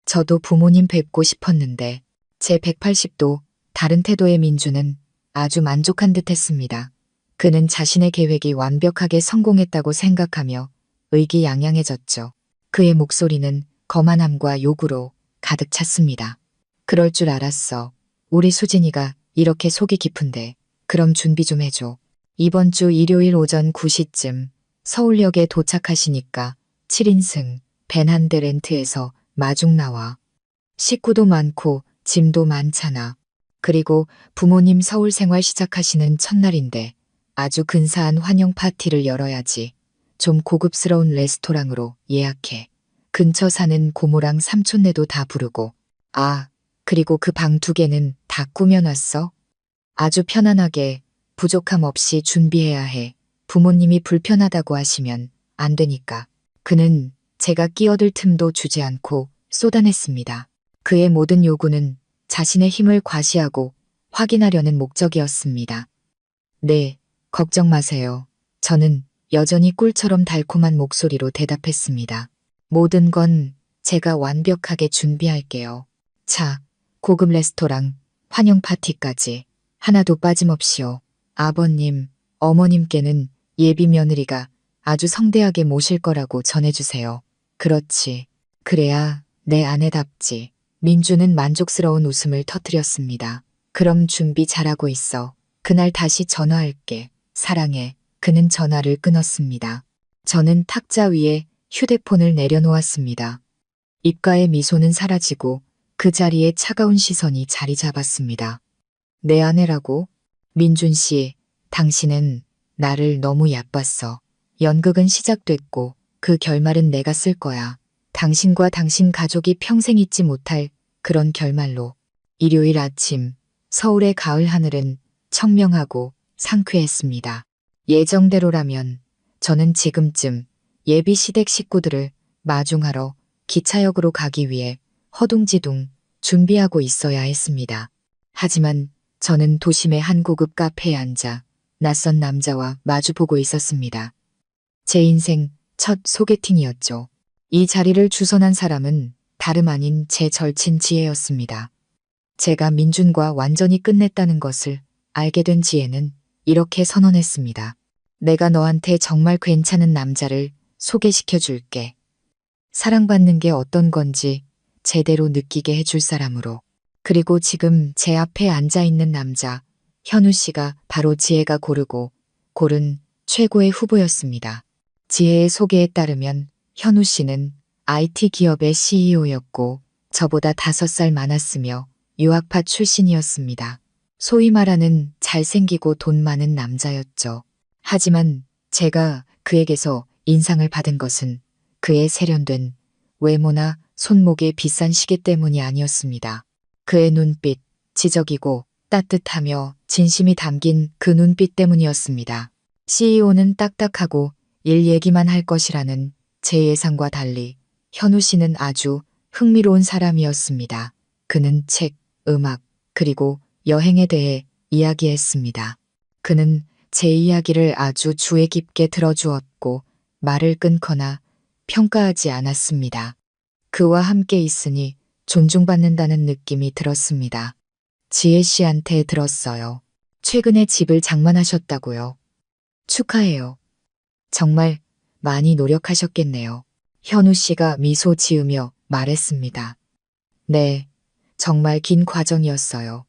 저도 부모님 뵙고 싶었는데 제 180도 다른 태도의 민주는 아주 만족한 듯 했습니다. 그는 자신의 계획이 완벽하게 성공했다고 생각하며 의기양양해졌죠. 그의 목소리는 거만함과 요구로 가득 찼습니다. 그럴 줄 알았어. 우리 수진이가 이렇게 속이 깊은데 그럼 준비 좀 해줘. 이번 주 일요일 오전 9시쯤 서울역에 도착하시니까 7인승 밴 한 대 렌트해서 마중 나와. 식구도 많고 짐도 많잖아. 그리고 부모님 서울 생활 시작하시는 첫날인데 아주 근사한 환영 파티를 열어야지. 좀 고급스러운 레스토랑으로 예약해. 근처 사는 고모랑 삼촌네도 다 부르고. 아, 그리고 그 방 2개는 다 꾸며놨어? 아주 편안하게 부족함 없이 준비해야 해. 부모님이 불편하다고 하시면 안 되니까. 그는 제가 끼어들 틈도 주지 않고 쏟아냈습니다. 그의 모든 요구는 자신의 힘을 과시하고 확인하려는 목적이었습니다. 네, 걱정 마세요. 저는 여전히 꿀처럼 달콤한 목소리로 대답했습니다. 모든 건 제가 완벽하게 준비할게요. 차, 고급 레스토랑, 환영 파티까지 하나도 빠짐없이요. 아버님, 어머님께는 예비 며느리가 아주 성대하게 모실 거라고 전해주세요. 그렇지. 그래야 내 아내답지. 민주는 만족스러운 웃음을 터뜨렸습니다. 그럼 준비 잘하고 있어. 그날 다시 전화할게. 사랑해. 그는 전화를 끊었습니다. 저는 탁자 위에 휴대폰을 내려놓았습니다. 입가의 미소는 사라지고 그 자리에 차가운 시선이 자리 잡았습니다. 내 아내라고? 민준 씨, 당신은 나를 너무 얕봤어. 연극은 시작됐고 그 결말은 내가 쓸 거야. 당신과 당신 가족이 평생 잊지 못할 그런 결말로. 일요일 아침 서울의 가을 하늘은 청명하고 상쾌했습니다. 예정대로라면 저는 지금쯤 예비 시댁 식구들을 마중하러 기차역으로 가기 위해 허둥지둥 준비하고 있어야 했습니다. 하지만 저는 도심의 한 고급 카페에 앉아 낯선 남자와 마주보고 있었습니다. 제 인생 첫 소개팅이었죠. 이 자리를 주선한 사람은 다름 아닌 제 절친 지혜였습니다. 제가 민준과 완전히 끝냈다는 것을 알게 된 지혜는 이렇게 선언했습니다. 내가 너한테 정말 괜찮은 남자를 소개시켜 줄게. 사랑받는 게 어떤 건지 제대로 느끼게 해줄 사람으로. 그리고 지금 제 앞에 앉아 있는 남자, 현우 씨가 바로 지혜가 고른 최고의 후보였습니다. 지혜의 소개에 따르면 현우 씨는 IT 기업의 CEO였고 저보다 5살 많았으며 유학파 출신이었습니다. 소위 말하는 잘생기고 돈 많은 남자였죠. 하지만 제가 그에게서 인상을 받은 것은 그의 세련된 외모나 손목의 비싼 시계 때문이 아니었습니다. 그의 눈빛, 지적이고 따뜻하며 진심이 담긴 그 눈빛 때문이었습니다. CEO는 딱딱하고 일 얘기만 할 것이라는 제 예상과 달리 현우 씨는 아주 흥미로운 사람이었습니다. 그는 책, 음악, 그리고 여행에 대해 이야기했습니다. 그는 제 이야기를 아주 주의 깊게 들어주었고 말을 끊거나 평가하지 않았습니다. 그와 함께 있으니 존중받는다는 느낌이 들었습니다. 지혜 씨한테 들었어요. 최근에 집을 장만하셨다고요. 축하해요. 정말 많이 노력하셨겠네요. 현우 씨가 미소 지으며 말했습니다. 네, 정말 긴 과정이었어요.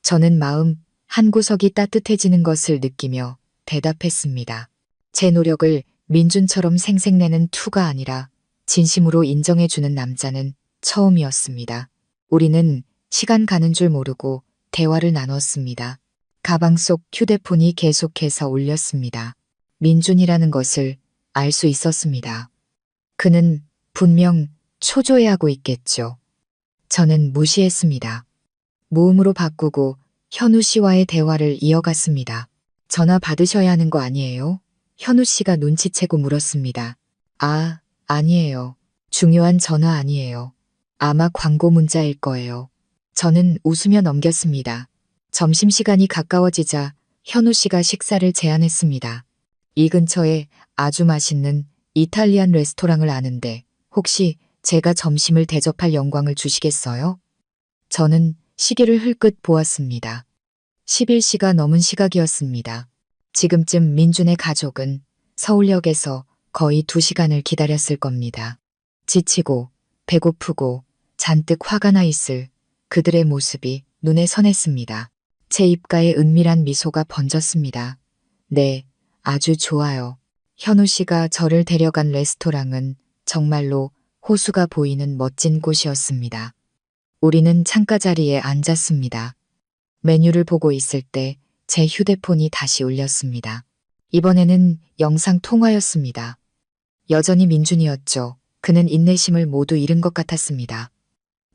저는 마음 한구석이 따뜻해지는 것을 느끼며 대답했습니다. 제 노력을 민준처럼 생색내는 투가 아니라 진심으로 인정해주는 남자는 처음이었습니다. 우리는 시간 가는 줄 모르고 대화를 나눴습니다. 가방 속 휴대폰이 계속해서 울렸습니다. 민준이라는 것을 알 수 있었습니다. 그는 분명 초조해하고 있겠죠. 저는 무시했습니다. 모음으로 바꾸고 현우 씨와의 대화를 이어갔습니다. 전화 받으셔야 하는 거 아니에요? 현우 씨가 눈치채고 물었습니다. 아, 아니에요. 중요한 전화 아니에요. 아마 광고 문자일 거예요. 저는 웃으며 넘겼습니다. 점심시간이 가까워지자 현우 씨가 식사를 제안했습니다. 이 근처에 아주 맛있는 이탈리안 레스토랑을 아는데 혹시 제가 점심을 대접할 영광을 주시겠어요? 저는 시계를 흘끗 보았습니다. 11시가 넘은 시각이었습니다. 지금쯤 민준의 가족은 서울역에서 거의 2시간을 기다렸을 겁니다. 지치고 배고프고 잔뜩 화가 나 있을 그들의 모습이 눈에 선했습니다. 제 입가에 은밀한 미소가 번졌습니다. 네, 아주 좋아요. 현우 씨가 저를 데려간 레스토랑은 정말로 호수가 보이는 멋진 곳이었습니다. 우리는 창가 자리에 앉았습니다. 메뉴를 보고 있을 때 제 휴대폰이 다시 울렸습니다. 이번에는 영상 통화였습니다. 여전히 민준이었죠. 그는 인내심을 모두 잃은 것 같았습니다.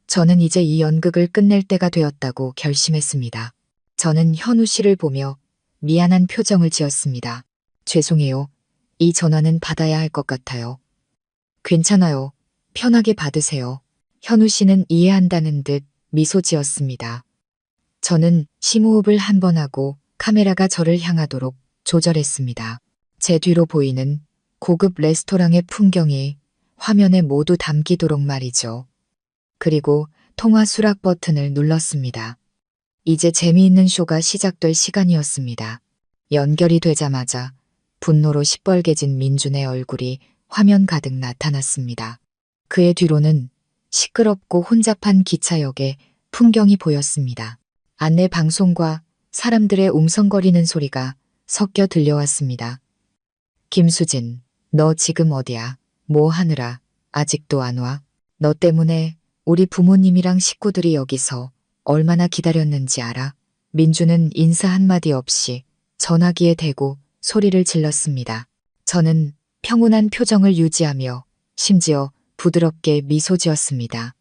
저는 이제 이 연극을 끝낼 때가 되었다고 결심했습니다. 저는 현우 씨를 보며 미안한 표정을 지었습니다. 죄송해요. 이 전화는 받아야 할 것 같아요. 괜찮아요. 편하게 받으세요. 현우 씨는 이해한다는 듯 미소 지었습니다. 저는 심호흡을 한 번 하고 카메라가 저를 향하도록 조절했습니다. 제 뒤로 보이는 고급 레스토랑의 풍경이 화면에 모두 담기도록 말이죠. 그리고 통화 수락 버튼을 눌렀습니다. 이제 재미있는 쇼가 시작될 시간이었습니다. 연결이 되자마자 분노로 시뻘개진 민준의 얼굴이 화면 가득 나타났습니다. 그의 뒤로는 시끄럽고 혼잡한 기차역의 풍경이 보였습니다. 안내 방송과 사람들의 웅성거리는 소리가 섞여 들려왔습니다. 김수진, 너 지금 어디야? 뭐 하느라 아직도 안 와? 너 때문에 우리 부모님이랑 식구들이 여기서 얼마나 기다렸는지 알아? 민주는 인사 한마디 없이 전화기에 대고 소리를 질렀습니다. 저는 평온한 표정을 유지하며 심지어 부드럽게 미소 지었습니다.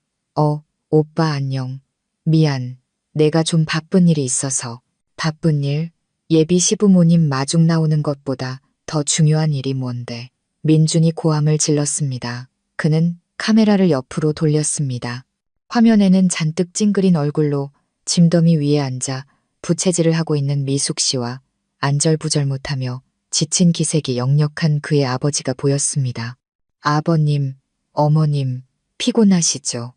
오빠 안녕. 미안. 내가 좀 바쁜 일이 있어서. 바쁜 일? 예비 시부모님 마중 나오는 것보다 더 중요한 일이 뭔데? 민준이 고함을 질렀습니다. 그는 카메라를 옆으로 돌렸습니다. 화면에는 잔뜩 찡그린 얼굴로 짐더미 위에 앉아 부채질을 하고 있는 미숙 씨와 안절부절 못하며 지친 기색이 역력한 그의 아버지가 보였습니다. 아버님, 어머님, 피곤하시죠?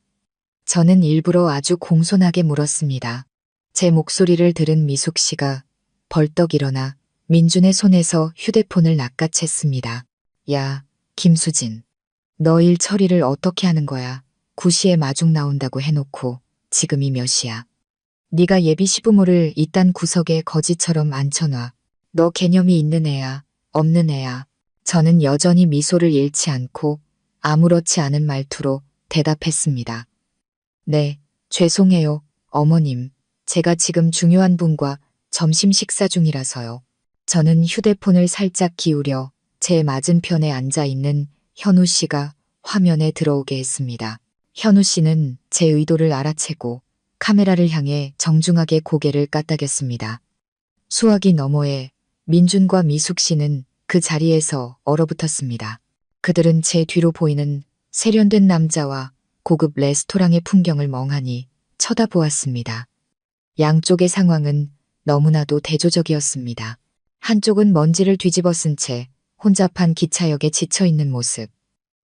저는 일부러 아주 공손하게 물었습니다. 제 목소리를 들은 미숙 씨가 벌떡 일어나 민준의 손에서 휴대폰을 낚아챘습니다. 야, 김수진. 너 일 처리를 어떻게 하는 거야? 9시에 마중 나온다고 해놓고 지금이 몇 시야? 네가 예비 시부모를 이딴 구석에 거지처럼 앉혀놔. 너 개념이 있는 애야, 없는 애야. 저는 여전히 미소를 잃지 않고 아무렇지 않은 말투로 대답했습니다. 네, 죄송해요, 어머님. 제가 지금 중요한 분과 점심 식사 중이라서요. 저는 휴대폰을 살짝 기울여 제 맞은편에 앉아 있는 현우 씨가 화면에 들어오게 했습니다. 현우 씨는 제 의도를 알아채고 카메라를 향해 정중하게 고개를 까딱였습니다. 수화기 너머에 민준과 미숙 씨는 그 자리에서 얼어붙었습니다. 그들은 제 뒤로 보이는 세련된 남자와 고급 레스토랑의 풍경을 멍하니 쳐다보았습니다. 양쪽의 상황은 너무나도 대조적이었습니다. 한쪽은 먼지를 뒤집어 쓴 채 혼잡한 기차역에 지쳐있는 모습.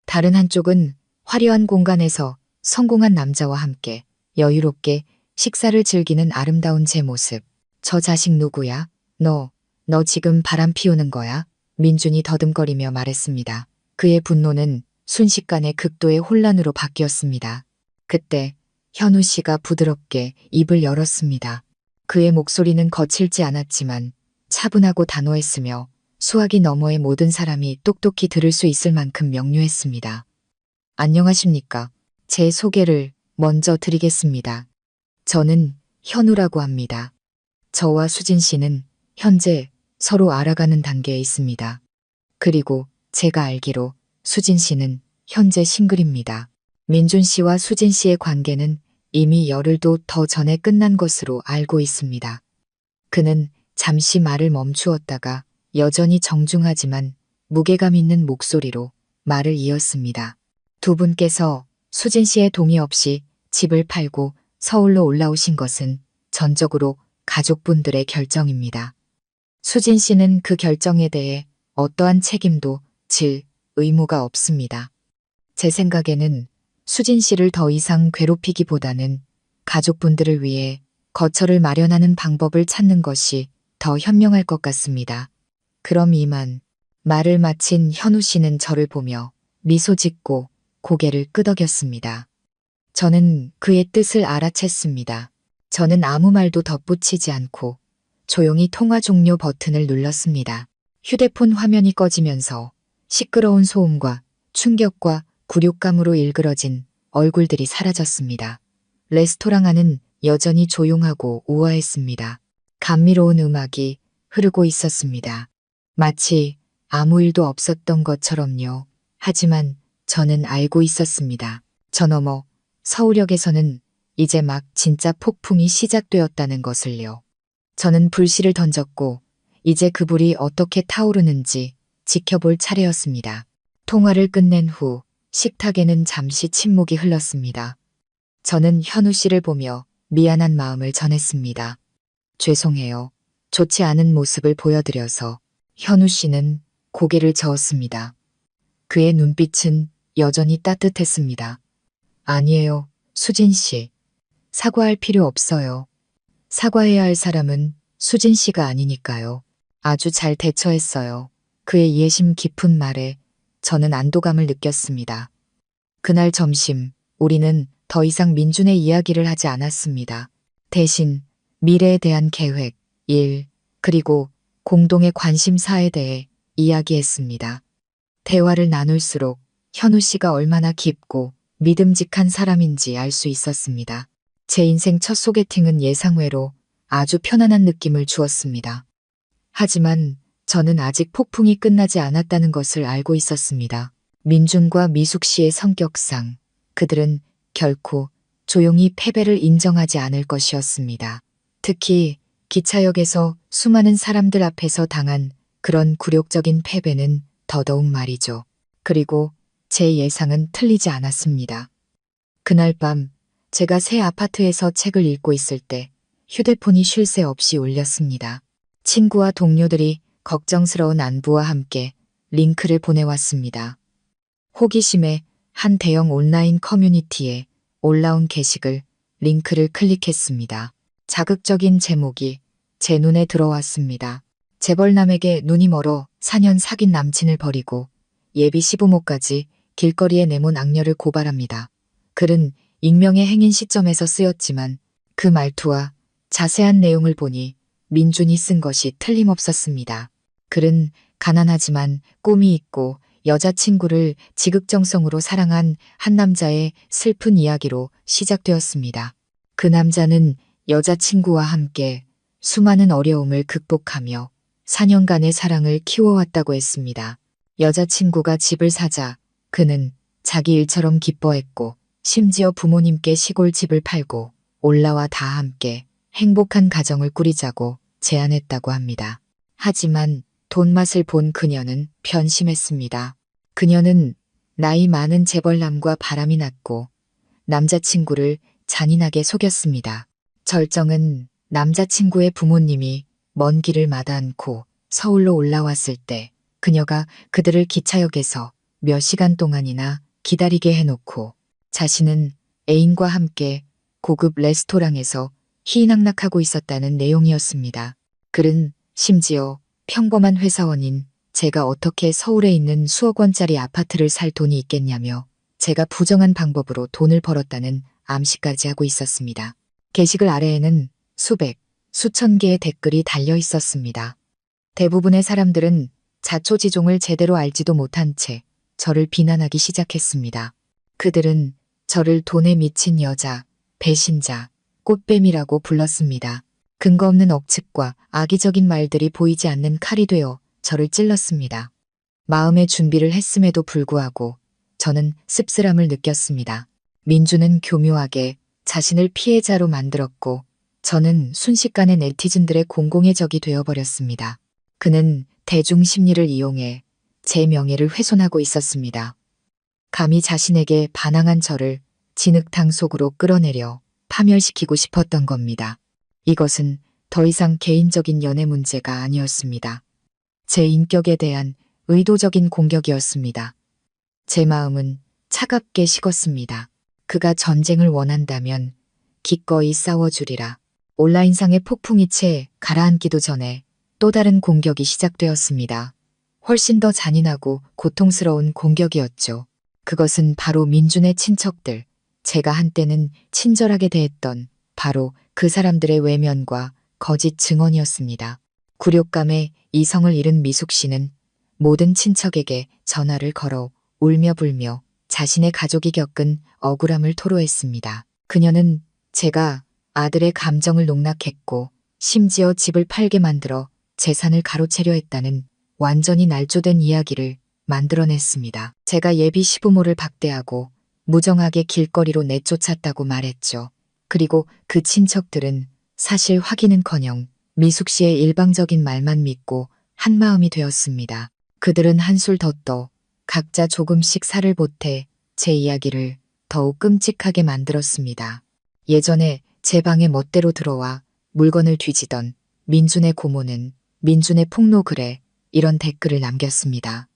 다른 한쪽은 화려한 공간에서 성공한 남자와 함께 여유롭게 식사를 즐기는 아름다운 제 모습. 저 자식 누구야? 너 지금 바람 피우는 거야? 민준이 더듬거리며 말했습니다. 그의 분노는 순식간에 극도의 혼란으로 바뀌었습니다. 그때 현우 씨가 부드럽게 입을 열었습니다. 그의 목소리는 거칠지 않았지만 차분하고 단호했으며 수화기 너머의 모든 사람이 똑똑히 들을 수 있을 만큼 명료했습니다. 안녕하십니까. 제 소개를 먼저 드리겠습니다. 저는 현우라고 합니다. 저와 수진 씨는 현재 서로 알아가는 단계에 있습니다. 그리고 제가 알기로 수진 씨는 현재 싱글입니다. 민준 씨와 수진 씨의 관계는 이미 열흘도 더 전에 끝난 것으로 알고 있습니다. 그는 잠시 말을 멈추었다가 여전히 정중하지만 무게감 있는 목소리로 말을 이었습니다. 두 분께서 수진 씨의 동의 없이 집을 팔고 서울로 올라오신 것은 전적으로 가족분들의 결정입니다. 수진 씨는 그 결정에 대해 어떠한 책임도 질 의무가 없습니다. 제 생각에는 수진 씨를 더 이상 괴롭히기보다는 가족분들을 위해 거처를 마련하는 방법을 찾는 것이 더 현명할 것 같습니다. 그럼 이만. 말을 마친 현우 씨는 저를 보며 미소 짓고 고개를 끄덕였습니다. 저는 그의 뜻을 알아챘습니다. 저는 아무 말도 덧붙이지 않고 조용히 통화 종료 버튼을 눌렀습니다. 휴대폰 화면이 꺼지면서 시끄러운 소음과 충격과 굴욕감으로 일그러진 얼굴들이 사라졌습니다. 레스토랑 안은 여전히 조용하고 우아했습니다. 감미로운 음악이 흐르고 있었습니다. 마치 아무 일도 없었던 것처럼요. 하지만 저는 알고 있었습니다. 저 너머 서울역에서는 이제 막 진짜 폭풍이 시작되었다는 것을요. 저는 불씨를 던졌고 이제 그 불이 어떻게 타오르는지 지켜볼 차례였습니다. 통화를 끝낸 후 식탁에는 잠시 침묵이 흘렀습니다. 저는 현우 씨를 보며 미안한 마음을 전했습니다. 죄송해요. 좋지 않은 모습을 보여드려서. 현우 씨는 고개를 저었습니다. 그의 눈빛은 여전히 따뜻했습니다. 아니에요, 수진 씨. 사과할 필요 없어요. 사과해야 할 사람은 수진 씨가 아니니까요. 아주 잘 대처했어요. 그의 이해심 깊은 말에 저는 안도감을 느꼈습니다. 그날 점심, 우리는 더 이상 민준의 이야기를 하지 않았습니다. 대신 미래에 대한 계획, 일, 그리고 공동의 관심사에 대해 이야기했습니다. 대화를 나눌수록 현우 씨가 얼마나 깊고 믿음직한 사람인지 알 수 있었습니다. 제 인생 첫 소개팅은 예상외로 아주 편안한 느낌을 주었습니다. 하지만 저는 아직 폭풍이 끝나지 않았다는 것을 알고 있었습니다. 민준과 미숙 씨의 성격상 그들은 결코 조용히 패배를 인정하지 않을 것이었습니다. 특히 기차역에서 수많은 사람들 앞에서 당한 그런 굴욕적인 패배는 더더욱 말이죠. 그리고 제 예상은 틀리지 않았습니다. 그날 밤 제가 새 아파트에서 책을 읽고 있을 때 휴대폰이 쉴 새 없이 울렸습니다. 친구와 동료들이 걱정스러운 안부와 함께 링크를 보내왔습니다. 호기심에 한 대형 온라인 커뮤니티에 올라온 게시글 링크를 클릭했습니다. 자극적인 제목이 제 눈에 들어왔습니다. 재벌남에게 눈이 멀어 4년 사귄 남친을 버리고 예비 시부모까지 길거리에 내몬 악녀를 고발합니다. 글은 익명의 행인 시점에서 쓰였지만 그 말투와 자세한 내용을 보니 민준이 쓴 것이 틀림없었습니다. 글은 가난하지만 꿈이 있고 여자친구를 지극정성으로 사랑한 한 남자의 슬픈 이야기로 시작되었습니다. 그 남자는 여자친구와 함께 수많은 어려움을 극복하며 4년간의 사랑을 키워왔다고 했습니다. 여자친구가 집을 사자 그는 자기 일처럼 기뻐했고 심지어 부모님께 시골 집을 팔고 올라와 다 함께 행복한 가정을 꾸리자고 제안했다고 합니다. 하지만 돈맛을 본 그녀는 변심했습니다. 그녀는 나이 많은 재벌남과 바람이 났고 남자친구를 잔인하게 속였습니다. 절정은 남자친구의 부모님이 먼 길을 마다 않고 서울로 올라왔을 때 그녀가 그들을 기차역에서 몇 시간 동안이나 기다리게 해놓고 자신은 애인과 함께 고급 레스토랑에서 희낙락하고 있었다는 내용이었습니다. 글은 심지어 평범한 회사원인 제가 어떻게 서울에 있는 수억 원짜리 아파트를 살 돈이 있겠냐며 제가 부정한 방법으로 돈을 벌었다는 암시까지 하고 있었습니다. 게시글 아래에는 수백, 수천 개의 댓글이 달려 있었습니다. 대부분의 사람들은 자초지종을 제대로 알지도 못한 채 저를 비난하기 시작했습니다. 그들은 저를 돈에 미친 여자, 배신자, 꽃뱀이라고 불렀습니다. 근거 없는 억측과 악의적인 말들이 보이지 않는 칼이 되어 저를 찔렀습니다. 마음의 준비를 했음에도 불구하고 저는 씁쓸함을 느꼈습니다. 민주는 교묘하게 자신을 피해자로 만들었고 저는 순식간에 네티즌들의 공공의 적이 되어버렸습니다. 그는 대중 심리를 이용해 제 명예를 훼손하고 있었습니다. 감히 자신에게 반항한 저를 진흙탕 속으로 끌어내려 파멸시키고 싶었던 겁니다. 이것은 더 이상 개인적인 연애 문제가 아니었습니다. 제 인격에 대한 의도적인 공격이었습니다. 제 마음은 차갑게 식었습니다. 그가 전쟁을 원한다면 기꺼이 싸워주리라. 온라인상의 폭풍이 채 가라앉기도 전에 또 다른 공격이 시작되었습니다. 훨씬 더 잔인하고 고통스러운 공격이었죠. 그것은 바로 민준의 친척들, 제가 한때는 친절하게 대했던 바로 그 사람들의 외면과 거짓 증언이었습니다. 굴욕감에 이성을 잃은 미숙 씨는 모든 친척에게 전화를 걸어 울며 불며 자신의 가족이 겪은 억울함을 토로했습니다. 그녀는 제가 아들의 감정을 농락했고 심지어 집을 팔게 만들어 재산을 가로채려 했다는 완전히 날조된 이야기를 만들어냈습니다. 제가 예비 시부모를 박대하고 무정하게 길거리로 내쫓았다고 말했죠. 그리고 그 친척들은 사실 확인은커녕 미숙 씨의 일방적인 말만 믿고 한마음이 되었습니다. 그들은 한술 더 떠 각자 조금씩 살을 보태 제 이야기를 더욱 끔찍하게 만들었습니다. 예전에 제 방에 멋대로 들어와 물건을 뒤지던 민준의 고모는 민준의 폭로 그래 이런 댓글을 남겼습니다.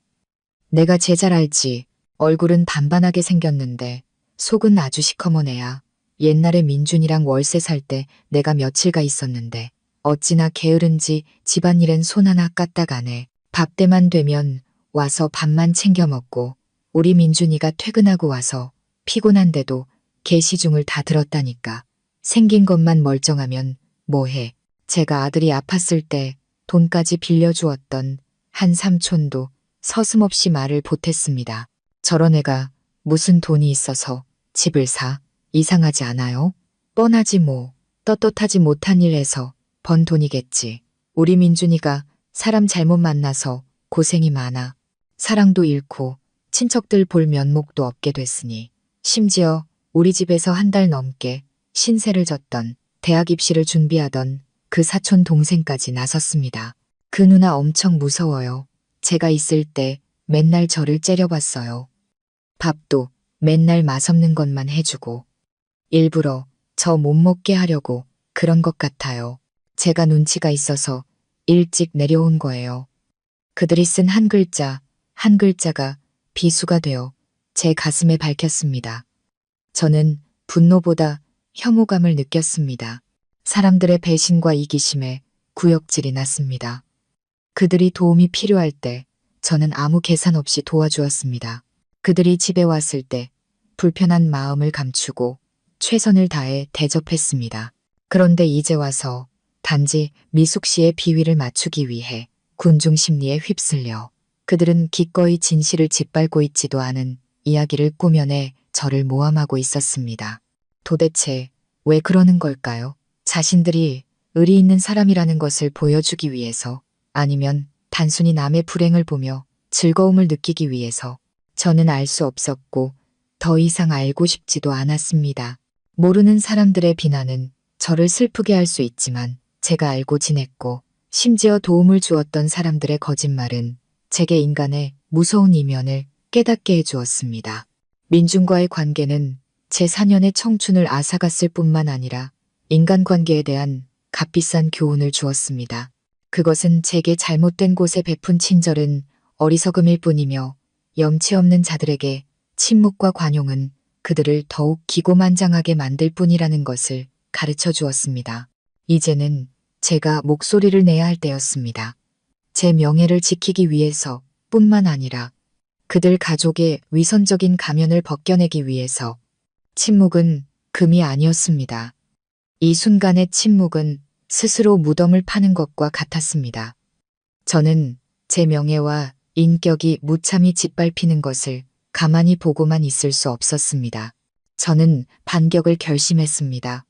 내가 쟤 잘 알지. 얼굴은 반반하게 생겼는데 속은 아주 시커먼 애야. 옛날에 민준이랑 월세 살 때 내가 며칠가 있었는데 어찌나 게으른지 집안일엔 손 하나 까딱 안 해. 밥 때만 되면 와서 밥만 챙겨 먹고 우리 민준이가 퇴근하고 와서 피곤한데도 걔 시중을 다 들었다니까. 생긴 것만 멀쩡하면 뭐해. 제가 아들이 아팠을 때 돈까지 빌려주었던 한 삼촌도 서슴없이 말을 보탰습니다. 저런 애가 무슨 돈이 있어서 집을 사? 이상하지 않아요? 뻔하지 뭐. 떳떳하지 못한 일 해서 번 돈이겠지. 우리 민준이가 사람 잘못 만나서 고생이 많아. 사랑도 잃고 친척들 볼 면목도 없게 됐으니 심지어 우리 집에서 한 달 넘게 신세를 졌던 대학 입시를 준비하던 그 사촌 동생까지 나섰습니다. 그 누나 엄청 무서워요. 제가 있을 때 맨날 저를 째려봤어요. 밥도 맨날 맛없는 것만 해주고 일부러 저 못 먹게 하려고 그런 것 같아요. 제가 눈치가 있어서 일찍 내려온 거예요. 그들이 쓴 한 글자, 한 글자가 비수가 되어 제 가슴에 밝혔습니다. 저는 분노보다 혐오감을 느꼈습니다. 사람들의 배신과 이기심에 구역질이 났습니다. 그들이 도움이 필요할 때 저는 아무 계산 없이 도와주었습니다. 그들이 집에 왔을 때 불편한 마음을 감추고 최선을 다해 대접했습니다. 그런데 이제 와서 단지 미숙 씨의 비위를 맞추기 위해 군중 심리에 휩쓸려 그들은 기꺼이 진실을 짓밟고 있지도 않은 이야기를 꾸며내 저를 모함하고 있었습니다. 도대체 왜 그러는 걸까요? 자신들이 의리 있는 사람이라는 것을 보여주기 위해서 아니면 단순히 남의 불행을 보며 즐거움을 느끼기 위해서 저는 알 수 없었고 더 이상 알고 싶지도 않았습니다. 모르는 사람들의 비난은 저를 슬프게 할 수 있지만 제가 알고 지냈고 심지어 도움을 주었던 사람들의 거짓말은 제게 인간의 무서운 이면을 깨닫게 해주었습니다. 민준과의 관계는 제 4년의 청춘을 앗아갔을 뿐만 아니라 인간관계에 대한 값비싼 교훈을 주었습니다. 그것은 제게 잘못된 곳에 베푼 친절은 어리석음일 뿐이며 염치 없는 자들에게 침묵과 관용은 그들을 더욱 기고만장하게 만들 뿐이라는 것을 가르쳐 주었습니다. 이제는 제가 목소리를 내야 할 때였습니다. 제 명예를 지키기 위해서 뿐만 아니라 그들 가족의 위선적인 가면을 벗겨내기 위해서 침묵은 금이 아니었습니다. 이 순간의 침묵은 스스로 무덤을 파는 것과 같았습니다. 저는 제 명예와 인격이 무참히 짓밟히는 것을 가만히 보고만 있을 수 없었습니다. 저는 반격을 결심했습니다.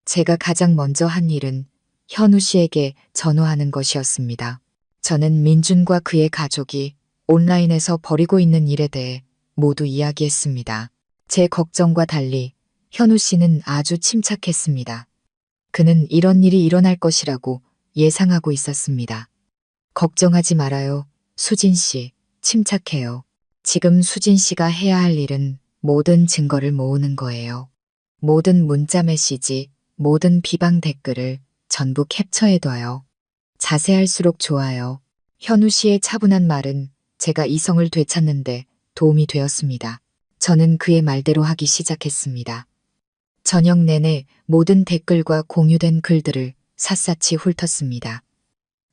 제가 가장 먼저 한 일은 현우 씨에게 전화하는 것이었습니다. 저는 민준과 그의 가족이 온라인에서 벌이고 있는 일에 대해 모두 이야기했습니다. 제 걱정과 달리 현우 씨는 아주 침착했습니다. 그는 이런 일이 일어날 것이라고 예상하고 있었습니다. 걱정하지 말아요. 수진 씨, 침착해요. 지금 수진 씨가 해야 할 일은 모든 증거를 모으는 거예요. 모든 문자 메시지, 모든 비방 댓글을 전부 캡처해둬요. 자세할수록 좋아요. 현우 씨의 차분한 말은 제가 이성을 되찾는데 도움이 되었습니다. 저는 그의 말대로 하기 시작했습니다. 저녁 내내 모든 댓글과 공유된 글들을 샅샅이 훑었습니다.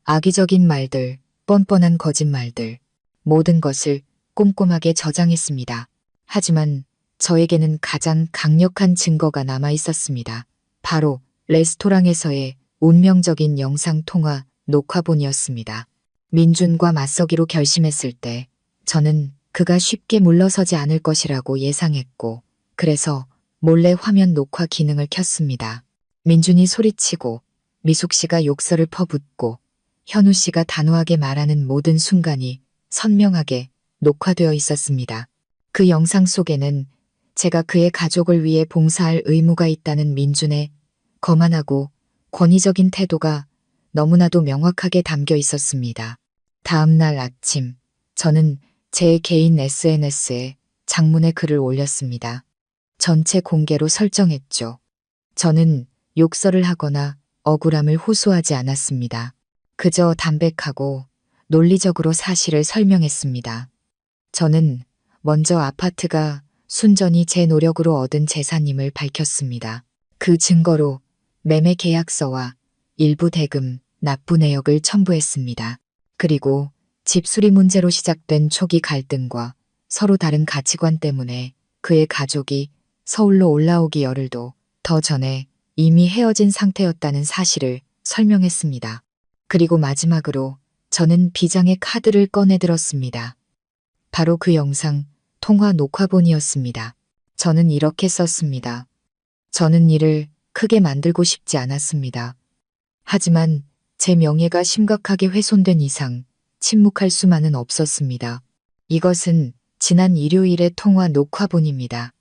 악의적인 말들, 뻔뻔한 거짓말들, 모든 것을 꼼꼼하게 저장했습니다. 하지만 저에게는 가장 강력한 증거가 남아 있었습니다. 바로 레스토랑에서의 운명적인 영상통화 녹화본이었습니다. 민준과 맞서기로 결심했을 때 저는 그가 쉽게 물러서지 않을 것이라고 예상했고 그래서 몰래 화면 녹화 기능을 켰습니다. 민준이 소리치고 미숙 씨가 욕설을 퍼붓고 현우 씨가 단호하게 말하는 모든 순간이 선명하게 녹화되어 있었습니다. 그 영상 속에는 제가 그의 가족을 위해 봉사할 의무가 있다는 민준의 거만하고 권위적인 태도가 너무나도 명확하게 담겨 있었습니다. 다음 날 아침, 저는 제 개인 SNS에 장문의 글을 올렸습니다. 전체 공개로 설정했죠. 저는 욕설을 하거나 억울함을 호소하지 않았습니다. 그저 담백하고 논리적으로 사실을 설명했습니다. 저는 먼저 아파트가 순전히 제 노력으로 얻은 재산임을 밝혔습니다. 그 증거로 매매 계약서와 일부 대금, 납부 내역을 첨부했습니다. 그리고 집 수리 문제로 시작된 초기 갈등과 서로 다른 가치관 때문에 그의 가족이 서울로 올라오기 열흘도 더 전에 이미 헤어진 상태였다는 사실을 설명했습니다. 그리고 마지막으로 저는 비장의 카드를 꺼내들었습니다. 바로 그 영상 통화 녹화본이었습니다. 저는 이렇게 썼습니다. 저는 일을 크게 만들고 싶지 않았습니다. 하지만 제 명예가 심각하게 훼손된 이상 침묵할 수만은 없었습니다. 이것은 지난 일요일의 통화 녹화본입니다.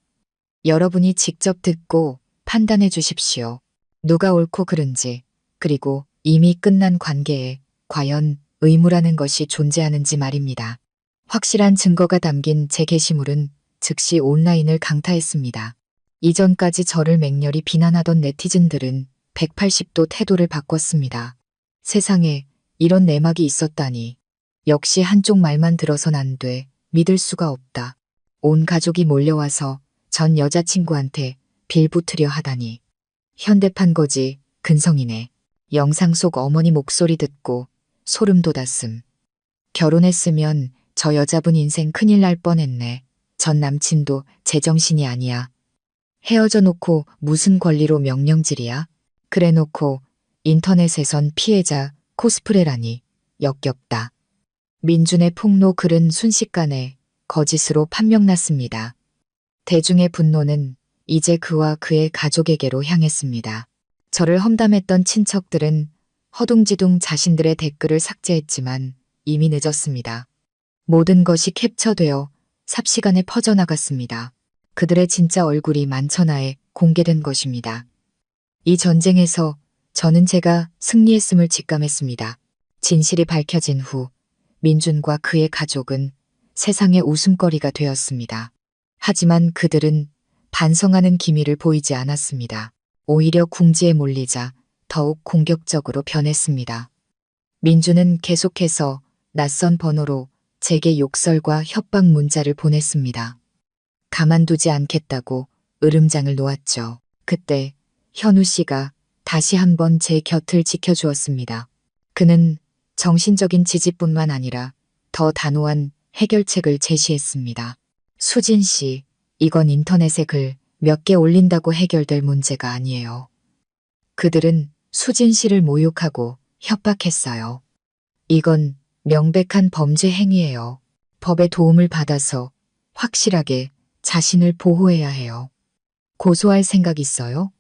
여러분이 직접 듣고 판단해 주십시오. 누가 옳고 그른지, 그리고 이미 끝난 관계에 과연 의무라는 것이 존재하는지 말입니다. 확실한 증거가 담긴 제 게시물은 즉시 온라인을 강타했습니다. 이전까지 저를 맹렬히 비난하던 네티즌들은 180도 태도를 바꿨습니다. 세상에 이런 내막이 있었다니. 역시 한쪽 말만 들어선 안 돼. 믿을 수가 없다. 온 가족이 몰려와서 전 여자친구한테 빌붙으려 하다니. 현대판 거지, 근성이네. 영상 속 어머니 목소리 듣고 소름 돋았음. 결혼했으면 저 여자분 인생 큰일 날 뻔했네. 전 남친도 제정신이 아니야. 헤어져 놓고 무슨 권리로 명령질이야? 그래 놓고 인터넷에선 피해자 코스프레라니. 역겹다. 민준의 폭로 글은 순식간에 거짓으로 판명났습니다. 대중의 분노는 이제 그와 그의 가족에게로 향했습니다. 저를 험담했던 친척들은 허둥지둥 자신들의 댓글을 삭제했지만 이미 늦었습니다. 모든 것이 캡처되어 삽시간에 퍼져나갔습니다. 그들의 진짜 얼굴이 만천하에 공개된 것입니다. 이 전쟁에서 저는 제가 승리했음을 직감했습니다. 진실이 밝혀진 후 민준과 그의 가족은 세상의 웃음거리가 되었습니다. 하지만 그들은 반성하는 기미를 보이지 않았습니다. 오히려 궁지에 몰리자 더욱 공격적으로 변했습니다. 민준은 계속해서 낯선 번호로 제게 욕설과 협박 문자를 보냈습니다. 가만두지 않겠다고 으름장을 놓았죠. 그때 현우 씨가 다시 한번 제 곁을 지켜주었습니다. 그는 정신적인 지지뿐만 아니라 더 단호한 해결책을 제시했습니다. 수진 씨, 이건 인터넷에 글 몇 개 올린다고 해결될 문제가 아니에요. 그들은 수진 씨를 모욕하고 협박했어요. 이건 명백한 범죄 행위예요. 법의 도움을 받아서 확실하게 자신을 보호해야 해요. 고소할 생각 있어요?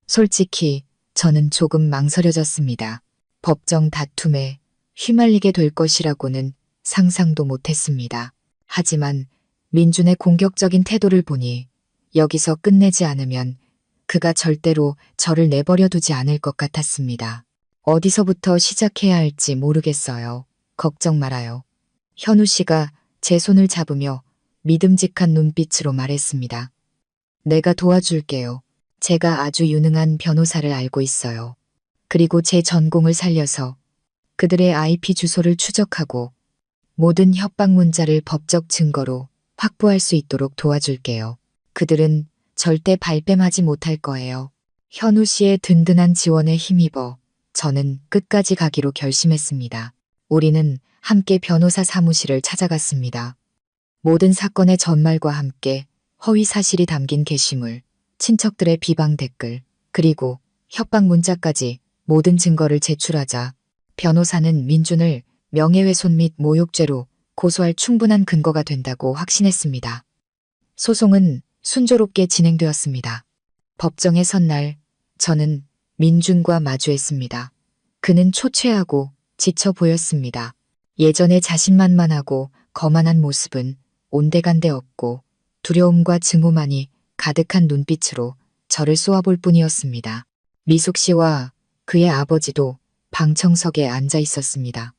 솔직히 저는 조금 망설여졌습니다. 법정 다툼에 휘말리게 될 것이라고는 상상도 못했습니다. 하지만 민준의 공격적인 태도를 보니 여기서 끝내지 않으면 그가 절대로 저를 내버려 두지 않을 것 같았습니다. 어디서부터 시작해야 할지 모르겠어요. 걱정 말아요. 현우 씨가 제 손을 잡으며 믿음직한 눈빛으로 말했습니다. 내가 도와줄게요. 제가 아주 유능한 변호사를 알고 있어요. 그리고 제 전공을 살려서 그들의 IP 주소를 추적하고 모든 협박 문자를 법적 증거로 확보할 수 있도록 도와줄게요. 그들은 절대 발뺌하지 못할 거예요. 현우 씨의 든든한 지원에 힘입어 저는 끝까지 가기로 결심했습니다. 우리는 함께 변호사 사무실을 찾아갔습니다. 모든 사건의 전말과 함께 허위 사실이 담긴 게시물, 친척들의 비방 댓글, 그리고 협박 문자까지 모든 증거를 제출하자 변호사는 민준을 명예훼손 및 모욕죄로 고소할 충분한 근거가 된다고 확신했습니다. 소송은 순조롭게 진행되었습니다. 법정에 선 날 저는 민준과 마주했습니다. 그는 초췌하고 지쳐 보였습니다. 예전에 자신만만하고 거만한 모습은 온데간데 없고 두려움과 증오만이 가득한 눈빛으로 저를 쏘아볼 뿐이었습니다. 미숙 씨와 그의 아버지도 방청석에 앉아 있었습니다.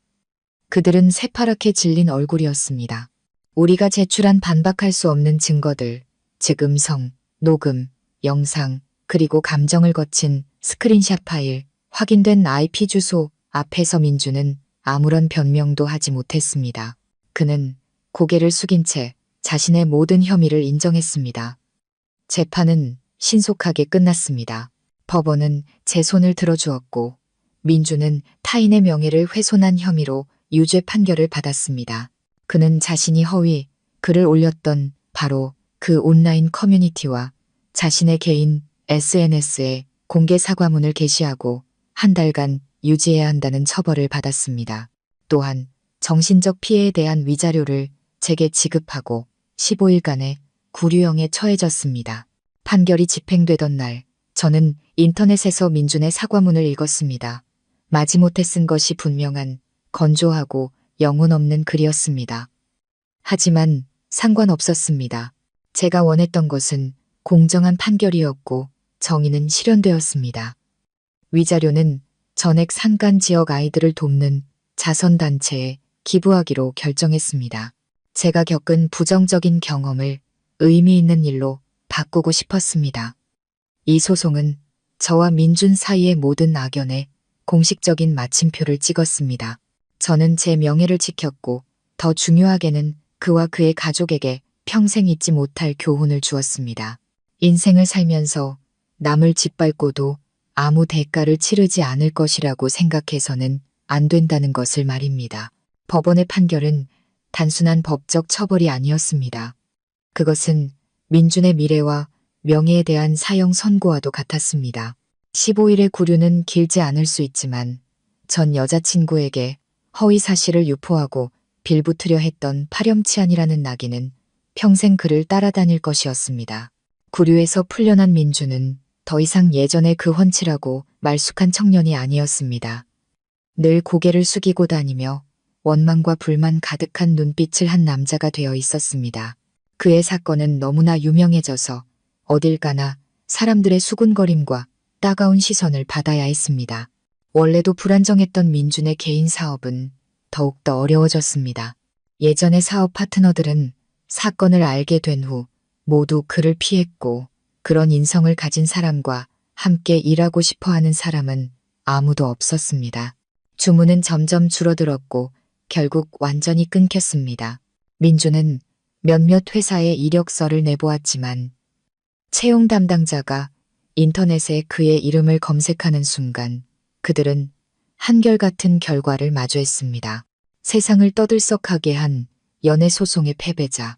그들은 새파랗게 질린 얼굴이었습니다. 우리가 제출한 반박할 수 없는 증거들, 즉 음성, 녹음, 영상, 그리고 감정을 거친 스크린샷 파일, 확인된 IP 주소 앞에서 민주는 아무런 변명도 하지 못했습니다. 그는 고개를 숙인 채 자신의 모든 혐의를 인정했습니다. 재판은 신속하게 끝났습니다. 법원은 제 손을 들어주었고 민주는 타인의 명예를 훼손한 혐의로 유죄 판결을 받았습니다. 그는 자신이 허위 글을 올렸던 바로 그 온라인 커뮤니티와 자신의 개인 SNS에 공개 사과문을 게시하고 한 달간 유지해야 한다는 처벌을 받았습니다. 또한 정신적 피해에 대한 위자료를 제게 지급하고 15일간의 구류형에 처해졌습니다. 판결이 집행되던 날 저는 인터넷에서 민준의 사과문을 읽었습니다. 마지못해 쓴 것이 분명한 건조하고 영혼 없는 글이었습니다. 하지만 상관없었습니다. 제가 원했던 것은 공정한 판결이었고 정의는 실현되었습니다. 위자료는 전액 산간 지역 아이들을 돕는 자선단체에 기부하기로 결정했습니다. 제가 겪은 부정적인 경험을 의미 있는 일로 바꾸고 싶었습니다. 이 소송은 저와 민준 사이의 모든 악연에 공식적인 마침표를 찍었습니다. 저는 제 명예를 지켰고 더 중요하게는 그와 그의 가족에게 평생 잊지 못할 교훈을 주었습니다. 인생을 살면서 남을 짓밟고도 아무 대가를 치르지 않을 것이라고 생각해서는 안 된다는 것을 말입니다. 법원의 판결은 단순한 법적 처벌이 아니었습니다. 그것은 민준의 미래와 명예에 대한 사형 선고와도 같았습니다. 15일의 구류는 길지 않을 수 있지만 전 여자친구에게 허위 사실을 유포하고 빌붙으려 했던 파렴치한이라는 낙인은 평생 그를 따라다닐 것이었습니다. 구류에서 풀려난 민주는 더 이상 예전의 그 훤칠하고 말쑥한 청년이 아니었습니다. 늘 고개를 숙이고 다니며 원망과 불만 가득한 눈빛을 한 남자가 되어 있었습니다. 그의 사건은 너무나 유명해져서 어딜 가나 사람들의 수군거림과 따가운 시선을 받아야 했습니다. 원래도 불안정했던 민준의 개인 사업은 더욱더 어려워졌습니다. 예전의 사업 파트너들은 사건을 알게 된 후 모두 그를 피했고 그런 인성을 가진 사람과 함께 일하고 싶어 하는 사람은 아무도 없었습니다. 주문은 점점 줄어들었고 결국 완전히 끊겼습니다. 민주는 몇몇 회사에 이력서를 내보았지만 채용 담당자가 인터넷에 그의 이름을 검색하는 순간 그들은 한결같은 결과를 마주했습니다. 세상을 떠들썩하게 한 연애소송의 패배자.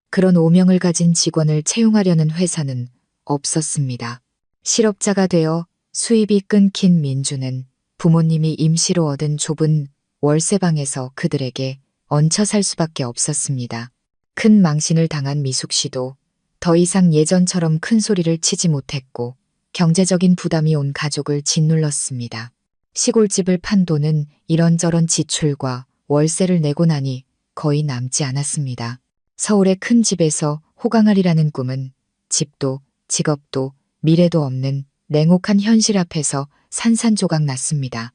그런 오명을 가진 직원을 채용하려는 회사는 없었습니다. 실업자가 되어 수입이 끊긴 민주는 부모님이 임시로 얻은 좁은 월세방에서 그들에게 얹혀 살 수밖에 없었습니다. 큰 망신을 당한 미숙 씨도 더 이상 예전처럼 큰 소리를 치지 못했고 경제적인 부담이 온 가족을 짓눌렀습니다. 시골집을 판 돈은 이런저런 지출과 월세를 내고 나니 거의 남지 않았습니다. 서울의 큰 집에서 호강하리라는 꿈은 집도 직업도 미래도 없는 냉혹한 현실 앞에서 산산조각 났습니다.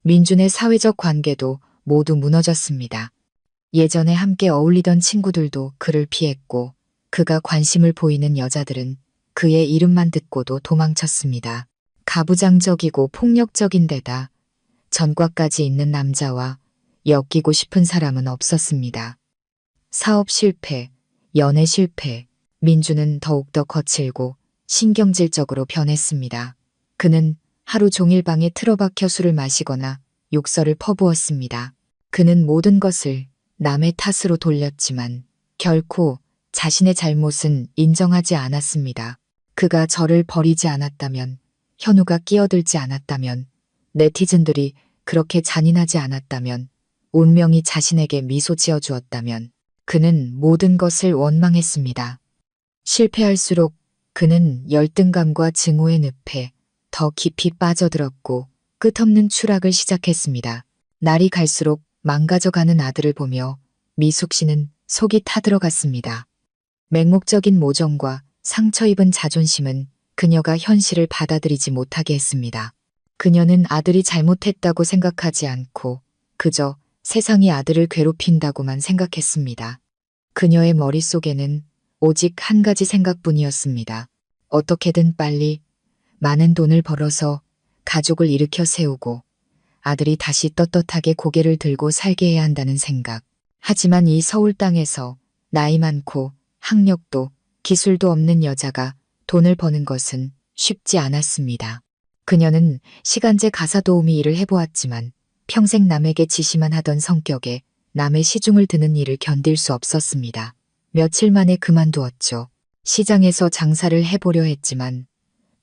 민준의 사회적 관계도 모두 무너졌습니다. 예전에 함께 어울리던 친구들도 그를 피했고 그가 관심을 보이는 여자들은 그의 이름만 듣고도 도망쳤습니다. 가부장적이고 폭력적인 데다 전과까지 있는 남자와 엮이고 싶은 사람은 없었습니다. 사업 실패, 연애 실패, 민주는 더욱더 거칠고 신경질적으로 변했습니다. 그는 하루 종일 방에 틀어박혀 술을 마시거나 욕설을 퍼부었습니다. 그는 모든 것을 남의 탓으로 돌렸지만 결코 자신의 잘못은 인정하지 않았습니다. 그가 저를 버리지 않았다면, 현우가 끼어들지 않았다면, 네티즌들이 그렇게 잔인하지 않았다면, 운명이 자신에게 미소 지어주었다면 그는 모든 것을 원망했습니다. 실패할수록 그는 열등감과 증오의 늪에 더 깊이 빠져들었고 끝없는 추락을 시작했습니다. 날이 갈수록 망가져가는 아들을 보며 미숙 씨는 속이 타들어갔습니다. 맹목적인 모정과 상처 입은 자존심은 그녀가 현실을 받아들이지 못하게 했습니다. 그녀는 아들이 잘못했다고 생각하지 않고 그저 세상이 아들을 괴롭힌다고만 생각했습니다. 그녀의 머릿속에는 오직 한 가지 생각뿐이었습니다. 어떻게든 빨리 많은 돈을 벌어서 가족을 일으켜 세우고 아들이 다시 떳떳하게 고개를 들고 살게 해야 한다는 생각. 하지만 이 서울 땅에서 나이 많고 학력도 기술도 없는 여자가 돈을 버는 것은 쉽지 않았습니다. 그녀는 시간제 가사 도우미 일을 해보았지만 평생 남에게 지시만 하던 성격에 남의 시중을 드는 일을 견딜 수 없었습니다. 며칠 만에 그만두었죠. 시장에서 장사를 해보려 했지만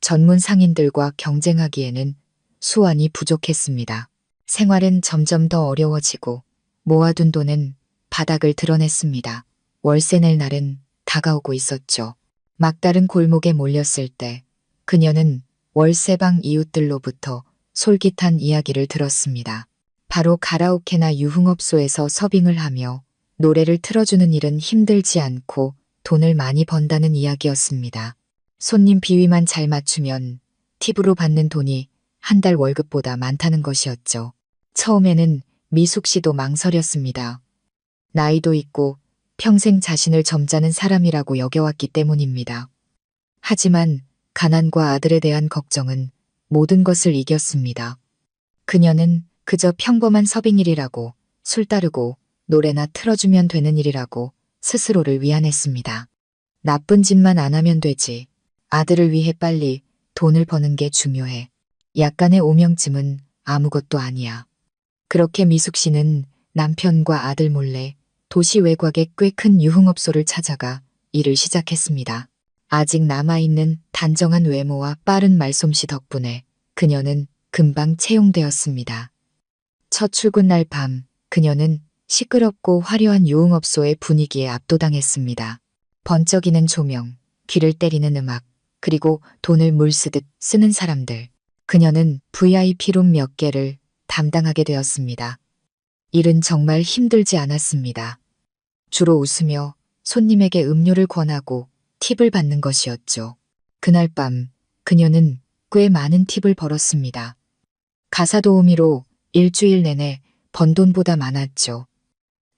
전문 상인들과 경쟁하기에는 수완이 부족했습니다. 생활은 점점 더 어려워지고 모아둔 돈은 바닥을 드러냈습니다. 월세 낼 날은 다가오고 있었죠. 막다른 골목에 몰렸을 때 그녀는 월세방 이웃들로부터 솔깃한 이야기를 들었습니다. 바로 가라오케나 유흥업소에서 서빙을 하며 노래를 틀어주는 일은 힘들지 않고 돈을 많이 번다는 이야기였습니다. 손님 비위만 잘 맞추면 팁으로 받는 돈이 한 달 월급보다 많다는 것이었죠. 처음에는 미숙 씨도 망설였습니다. 나이도 있고 평생 자신을 점잖은 사람이라고 여겨왔기 때문입니다. 하지만 가난과 아들에 대한 걱정은 모든 것을 이겼습니다. 그녀는 그저 평범한 서빙일이라고, 술 따르고 노래나 틀어주면 되는 일이라고 스스로를 위안했습니다. 나쁜 짓만 안 하면 되지. 아들을 위해 빨리 돈을 버는 게 중요해. 약간의 오명쯤은 아무것도 아니야. 그렇게 미숙 씨는 남편과 아들 몰래 도시 외곽의 꽤 큰 유흥업소를 찾아가 일을 시작했습니다. 아직 남아있는 단정한 외모와 빠른 말솜씨 덕분에 그녀는 금방 채용되었습니다. 첫 출근 날 밤 그녀는 시끄럽고 화려한 유흥업소의 분위기에 압도당했습니다. 번쩍이는 조명, 귀를 때리는 음악, 그리고 돈을 물쓰듯 쓰는 사람들. 그녀는 VIP룸 몇 개를 담당하게 되었습니다. 일은 정말 힘들지 않았습니다. 주로 웃으며 손님에게 음료를 권하고 팁을 받는 것이었죠. 그날 밤 그녀는 꽤 많은 팁을 벌었습니다. 가사 도우미로 일주일 내내 번 돈보다 많았죠.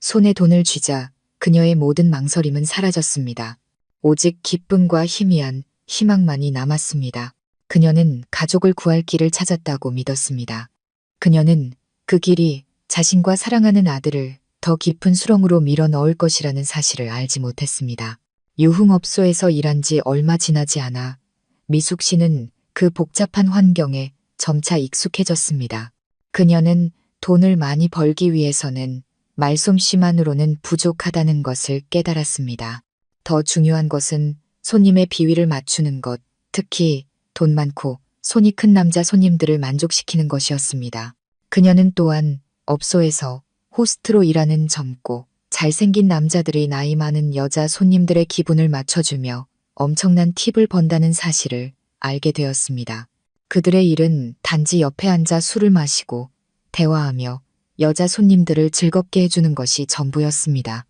손에 돈을 쥐자 그녀의 모든 망설임은 사라졌습니다. 오직 기쁨과 희미한 희망만이 남았습니다. 그녀는 가족을 구할 길을 찾았다고 믿었습니다. 그녀는 그 길이 자신과 사랑하는 아들을 더 깊은 수렁으로 밀어 넣을 것이라는 사실을 알지 못했습니다. 유흥업소에서 일한 지 얼마 지나지 않아 미숙 씨는 그 복잡한 환경에 점차 익숙해졌습니다. 그녀는 돈을 많이 벌기 위해서는 말솜씨만으로는 부족하다는 것을 깨달았습니다. 더 중요한 것은 손님의 비위를 맞추는 것, 특히 돈 많고 손이 큰 남자 손님들을 만족시키는 것이었습니다. 그녀는 또한 업소에서 호스트로 일하는 젊고 잘생긴 남자들이 나이 많은 여자 손님들의 기분을 맞춰주며 엄청난 팁을 번다는 사실을 알게 되었습니다. 그들의 일은 단지 옆에 앉아 술을 마시고 대화하며 여자 손님들을 즐겁게 해주는 것이 전부였습니다.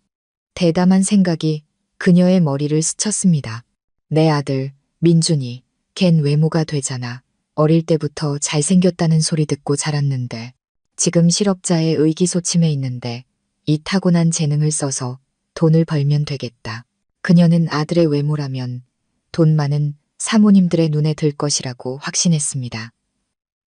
대담한 생각이 그녀의 머리를 스쳤습니다. 내 아들, 민준이, 걘 외모가 되잖아. 어릴 때부터 잘생겼다는 소리 듣고 자랐는데 지금 실업자의 의기소침해 있는데 이 타고난 재능을 써서 돈을 벌면 되겠다. 그녀는 아들의 외모라면 돈 많은 사모님들의 눈에 들 것이라고 확신했습니다.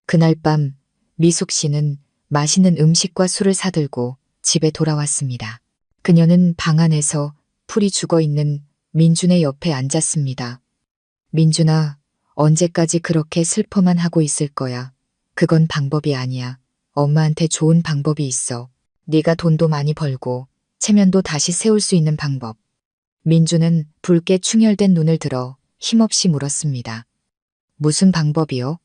그날 밤 미숙 씨는 맛있는 음식과 술을 사들고 집에 돌아왔습니다. 그녀는 방 안에서 풀이 죽어있는 민준의 옆에 앉았습니다. 민준아, 언제까지 그렇게 슬퍼만 하고 있을 거야. 그건 방법이 아니야. 엄마한테 좋은 방법이 있어. 네가 돈도 많이 벌고 체면도 다시 세울 수 있는 방법. 민준은 붉게 충혈된 눈을 들어 힘없이 물었습니다. 무슨 방법이요?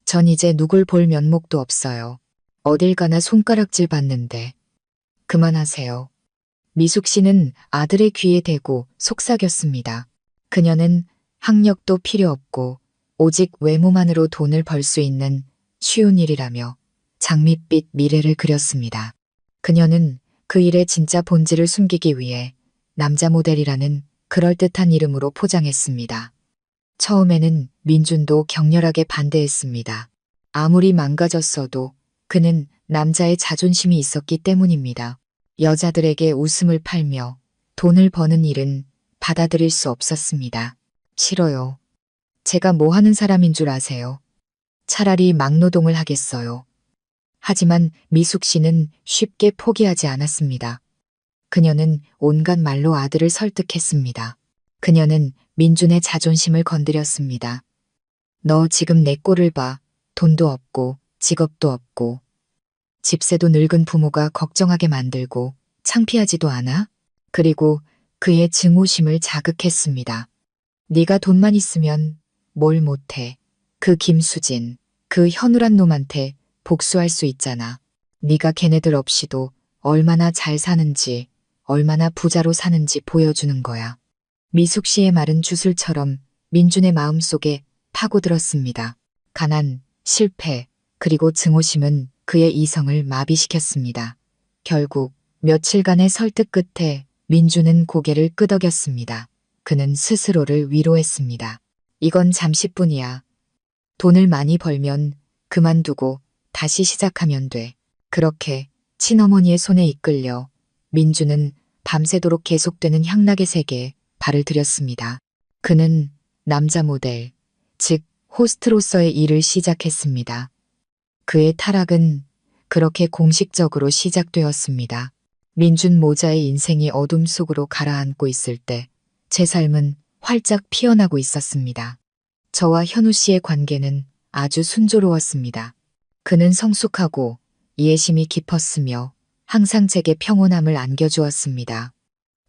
전 이제 누굴 볼 면목도 없어요. 어딜 가나 손가락질 받는데. 그만하세요. 미숙 씨는 아들의 귀에 대고 속삭였습니다. 그녀는 학력도 필요 없고 오직 외모만으로 돈을 벌 수 있는 쉬운 일이라며 장밋빛 미래를 그렸습니다. 그녀는 그 일의 진짜 본질을 숨기기 위해 남자 모델이라는 그럴듯한 이름으로 포장했습니다. 처음에는 민준도 격렬하게 반대했습니다. 아무리 망가졌어도 그는 남자의 자존심이 있었기 때문입니다. 여자들에게 웃음을 팔며 돈을 버는 일은 받아들일 수 없었습니다. 싫어요. 제가 뭐 하는 사람인 줄 아세요? 차라리 막노동을 하겠어요. 하지만 미숙 씨는 쉽게 포기하지 않았습니다. 그녀는 온갖 말로 아들을 설득했습니다. 그녀는 민준의 자존심을 건드렸습니다. 너 지금 내 꼴을 봐. 돈도 없고 직업도 없고 집세도 늙은 부모가 걱정하게 만들고 창피하지도 않아? 그리고 그의 증오심을 자극했습니다. 네가 돈만 있으면 뭘 못해. 그 김수진, 그 현우란 놈한테 복수할 수 있잖아. 네가 걔네들 없이도 얼마나 잘 사는지, 얼마나 부자로 사는지 보여주는 거야. 미숙 씨의 말은 주술처럼 민준의 마음속에 파고들었습니다. 가난, 실패, 그리고 증오심은 그의 이성을 마비시켰습니다. 결국 며칠간의 설득 끝에 민준은 고개를 끄덕였습니다. 그는 스스로를 위로했습니다. 이건 잠시뿐이야. 돈을 많이 벌면 그만두고 다시 시작하면 돼. 그렇게 친어머니의 손에 이끌려 민준은 밤새도록 계속되는 향락의 세계에 발을 들였습니다. 그는 남자 모델, 즉 호스트로서의 일을 시작했습니다. 그의 타락은 그렇게 공식적으로 시작되었습니다. 민준 모자의 인생이 어둠 속으로 가라앉고 있을 때 제 삶은 활짝 피어나고 있었습니다. 저와 현우 씨의 관계는 아주 순조로웠습니다. 그는 성숙하고 이해심이 깊었으며 항상 제게 평온함을 안겨주었습니다.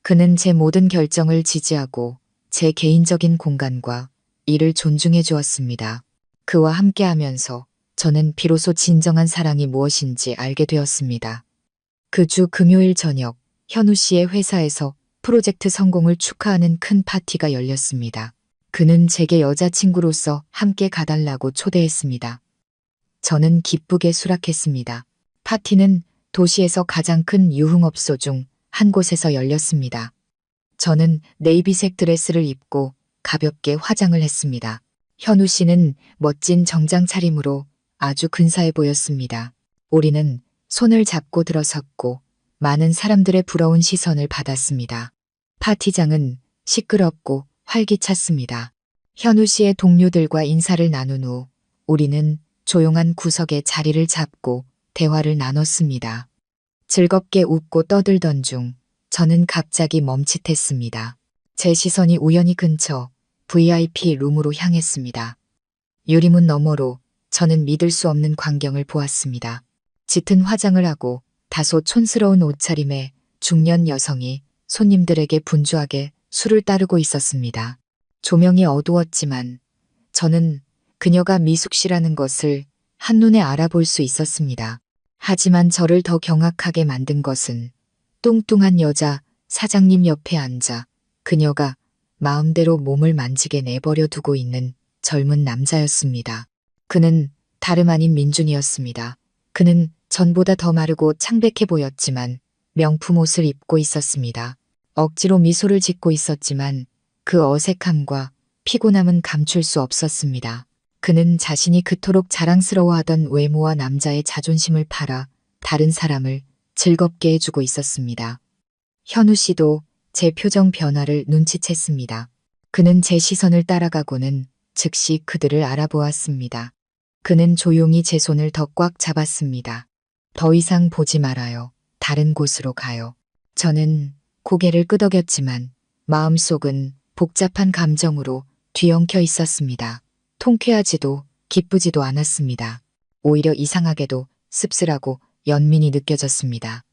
그는 제 모든 결정을 지지하고 제 개인적인 공간과 일을 존중해 주었습니다. 그와 함께하면서 저는 비로소 진정한 사랑이 무엇인지 알게 되었습니다. 그 주 금요일 저녁 현우 씨의 회사에서 프로젝트 성공을 축하하는 큰 파티가 열렸습니다. 그는 제게 여자친구로서 함께 가달라고 초대했습니다. 저는 기쁘게 수락했습니다. 파티는 도시에서 가장 큰 유흥업소 중 한 곳에서 열렸습니다. 저는 네이비색 드레스를 입고 가볍게 화장을 했습니다. 현우 씨는 멋진 정장 차림으로 아주 근사해 보였습니다. 우리는 손을 잡고 들어섰고 많은 사람들의 부러운 시선을 받았습니다. 파티장은 시끄럽고 활기찼습니다. 현우 씨의 동료들과 인사를 나눈 후 우리는 조용한 구석에 자리를 잡고 대화를 나눴습니다. 즐겁게 웃고 떠들던 중 저는 갑자기 멈칫했습니다. 제 시선이 우연히 근처 VIP 룸으로 향했습니다. 유리문 너머로 저는 믿을 수 없는 광경을 보았습니다. 짙은 화장을 하고 다소 촌스러운 옷차림의 중년 여성이 손님들에게 분주하게 술을 따르고 있었습니다. 조명이 어두웠지만 저는 그녀가 미숙 씨라는 것을 한눈에 알아볼 수 있었습니다. 하지만 저를 더 경악하게 만든 것은 뚱뚱한 여자 사장님 옆에 앉아 그녀가 마음대로 몸을 만지게 내버려 두고 있는 젊은 남자였습니다. 그는 다름 아닌 민준이었습니다. 그는 전보다 더 마르고 창백해 보였지만 명품 옷을 입고 있었습니다. 억지로 미소를 짓고 있었지만 그 어색함과 피곤함은 감출 수 없었습니다. 그는 자신이 그토록 자랑스러워하던 외모와 남자의 자존심을 팔아 다른 사람을 즐겁게 해주고 있었습니다. 현우 씨도 제 표정 변화를 눈치챘습니다. 그는 제 시선을 따라가고는 즉시 그들을 알아보았습니다. 그는 조용히 제 손을 더 꽉 잡았습니다. 더 이상 보지 말아요. 다른 곳으로 가요. 저는 고개를 끄덕였지만 마음속은 복잡한 감정으로 뒤엉켜 있었습니다. 통쾌하지도 기쁘지도 않았습니다. 오히려 이상하게도 씁쓸하고 연민이 느껴졌습니다.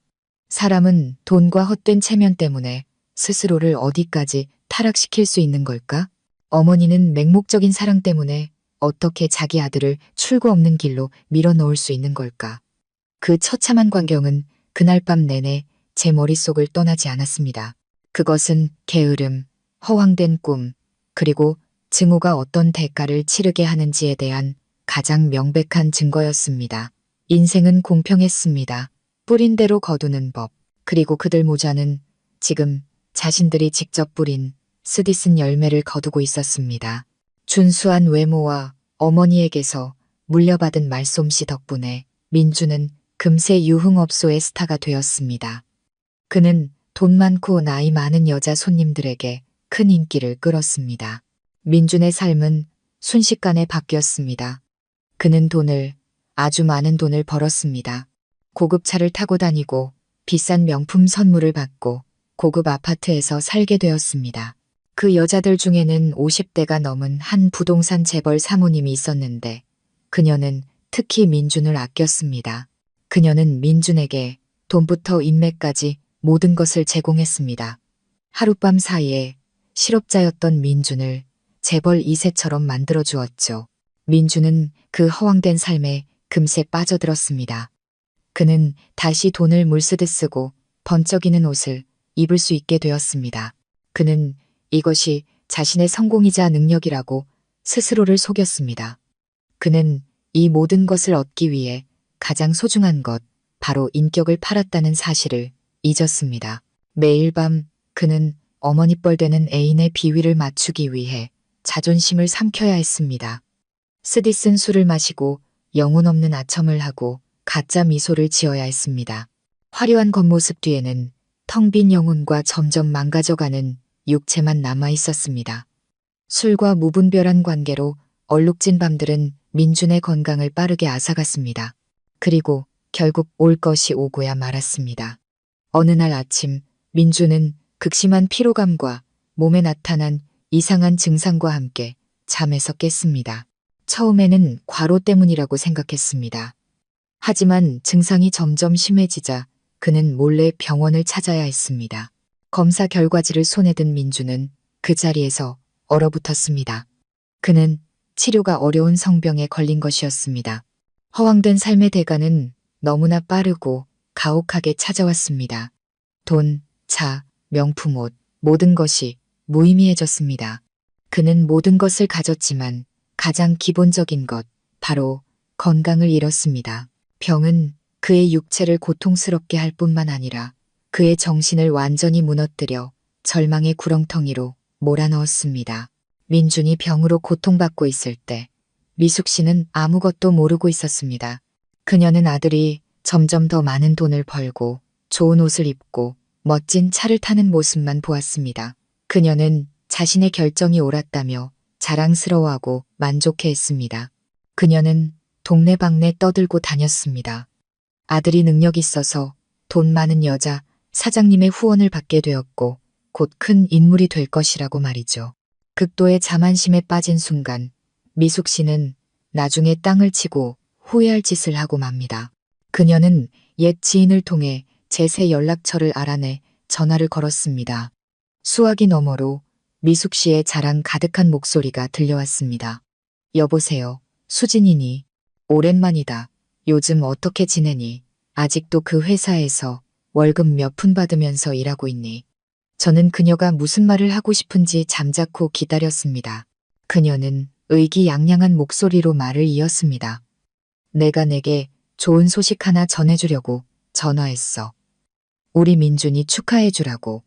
사람은 돈과 헛된 체면 때문에 스스로를 어디까지 타락시킬 수 있는 걸까? 어머니는 맹목적인 사랑 때문에 어떻게 자기 아들을 출구 없는 길로 밀어넣을 수 있는 걸까? 그 처참한 광경은 그날 밤 내내 제 머릿속을 떠나지 않았습니다. 그것은 게으름, 허황된 꿈, 그리고 증오가 어떤 대가를 치르게 하는지에 대한 가장 명백한 증거였습니다. 인생은 공평했습니다. 뿌린 대로 거두는 법. 그리고 그들 모자는 지금 자신들이 직접 뿌린 쓰디쓴 열매를 거두고 있었습니다. 준수한 외모와 어머니에게서 물려받은 말솜씨 덕분에 민주는 금세 유흥업소의 스타가 되었습니다. 그는 돈 많고 나이 많은 여자 손님들에게 큰 인기를 끌었습니다. 민준의 삶은 순식간에 바뀌었습니다. 그는 아주 많은 돈을 벌었습니다. 고급 차를 타고 다니고 비싼 명품 선물을 받고 고급 아파트에서 살게 되었습니다. 그 여자들 중에는 50대가 넘은 한 부동산 재벌 사모님이 있었는데 그녀는 특히 민준을 아꼈습니다. 그녀는 민준에게 돈부터 인맥까지 모든 것을 제공했습니다. 하룻밤 사이에 실업자였던 민준을 재벌 2세처럼 만들어 주었죠. 민준은 그 허황된 삶에 금세 빠져들었습니다. 그는 다시 돈을 물쓰듯 쓰고 번쩍이는 옷을 입을 수 있게 되었습니다. 그는 이것이 자신의 성공이자 능력이라고 스스로를 속였습니다. 그는 이 모든 것을 얻기 위해 가장 소중한 것, 바로 인격을 팔았다는 사실을 잊었습니다. 매일 밤 그는 어머니 뻘되는 애인의 비위를 맞추기 위해 자존심을 삼켜야 했습니다. 쓰디쓴 술을 마시고 영혼 없는 아첨을 하고 가짜 미소를 지어야 했습니다. 화려한 겉모습 뒤에는 텅 빈 영혼과 점점 망가져가는 육체만 남아 있었습니다. 술과 무분별한 관계로 얼룩진 밤들은 민준의 건강을 빠르게 앗아갔습니다. 그리고 결국 올 것이 오고야 말았습니다. 어느 날 아침 민준은 극심한 피로감과 몸에 나타난 이상한 증상과 함께 잠에서 깼습니다. 처음에는 과로 때문이라고 생각했습니다. 하지만 증상이 점점 심해지자 그는 몰래 병원을 찾아야 했습니다. 검사 결과지를 손에 든 민준은 그 자리에서 얼어붙었습니다. 그는 치료가 어려운 성병에 걸린 것이었습니다. 허황된 삶의 대가는 너무나 빠르고 가혹하게 찾아왔습니다. 돈, 차, 명품 옷, 모든 것이 무의미해졌습니다. 그는 모든 것을 가졌지만 가장 기본적인 것, 바로 건강을 잃었습니다. 병은 그의 육체를 고통스럽게 할 뿐만 아니라 그의 정신을 완전히 무너뜨려 절망의 구렁텅이로 몰아넣었습니다. 민준이 병으로 고통받고 있을 때 미숙 씨는 아무것도 모르고 있었습니다. 그녀는 아들이 점점 더 많은 돈을 벌고 좋은 옷을 입고 멋진 차를 타는 모습만 보았습니다. 그녀는 자신의 결정이 옳았다며 자랑스러워하고 만족해했습니다. 그녀는 동네방네 떠들고 다녔습니다. 아들이 능력 있어서 돈 많은 여자 사장님의 후원을 받게 되었고 곧 큰 인물이 될 것이라고 말이죠. 극도의 자만심에 빠진 순간 미숙 씨는 나중에 땅을 치고 후회할 짓을 하고 맙니다. 그녀는 옛 지인을 통해 제 새 연락처를 알아내 전화를 걸었습니다. 수화기 너머로 미숙 씨의 자랑 가득한 목소리가 들려왔습니다. 여보세요. 수진이니? 오랜만이다. 요즘 어떻게 지내니? 아직도 그 회사에서 월급 몇 푼 받으면서 일하고 있니? 저는 그녀가 무슨 말을 하고 싶은지 잠자코 기다렸습니다. 그녀는 의기양양한 목소리로 말을 이었습니다. 내가 내게 좋은 소식 하나 전해주려고 전화했어. 우리 민준이 축하해주라고.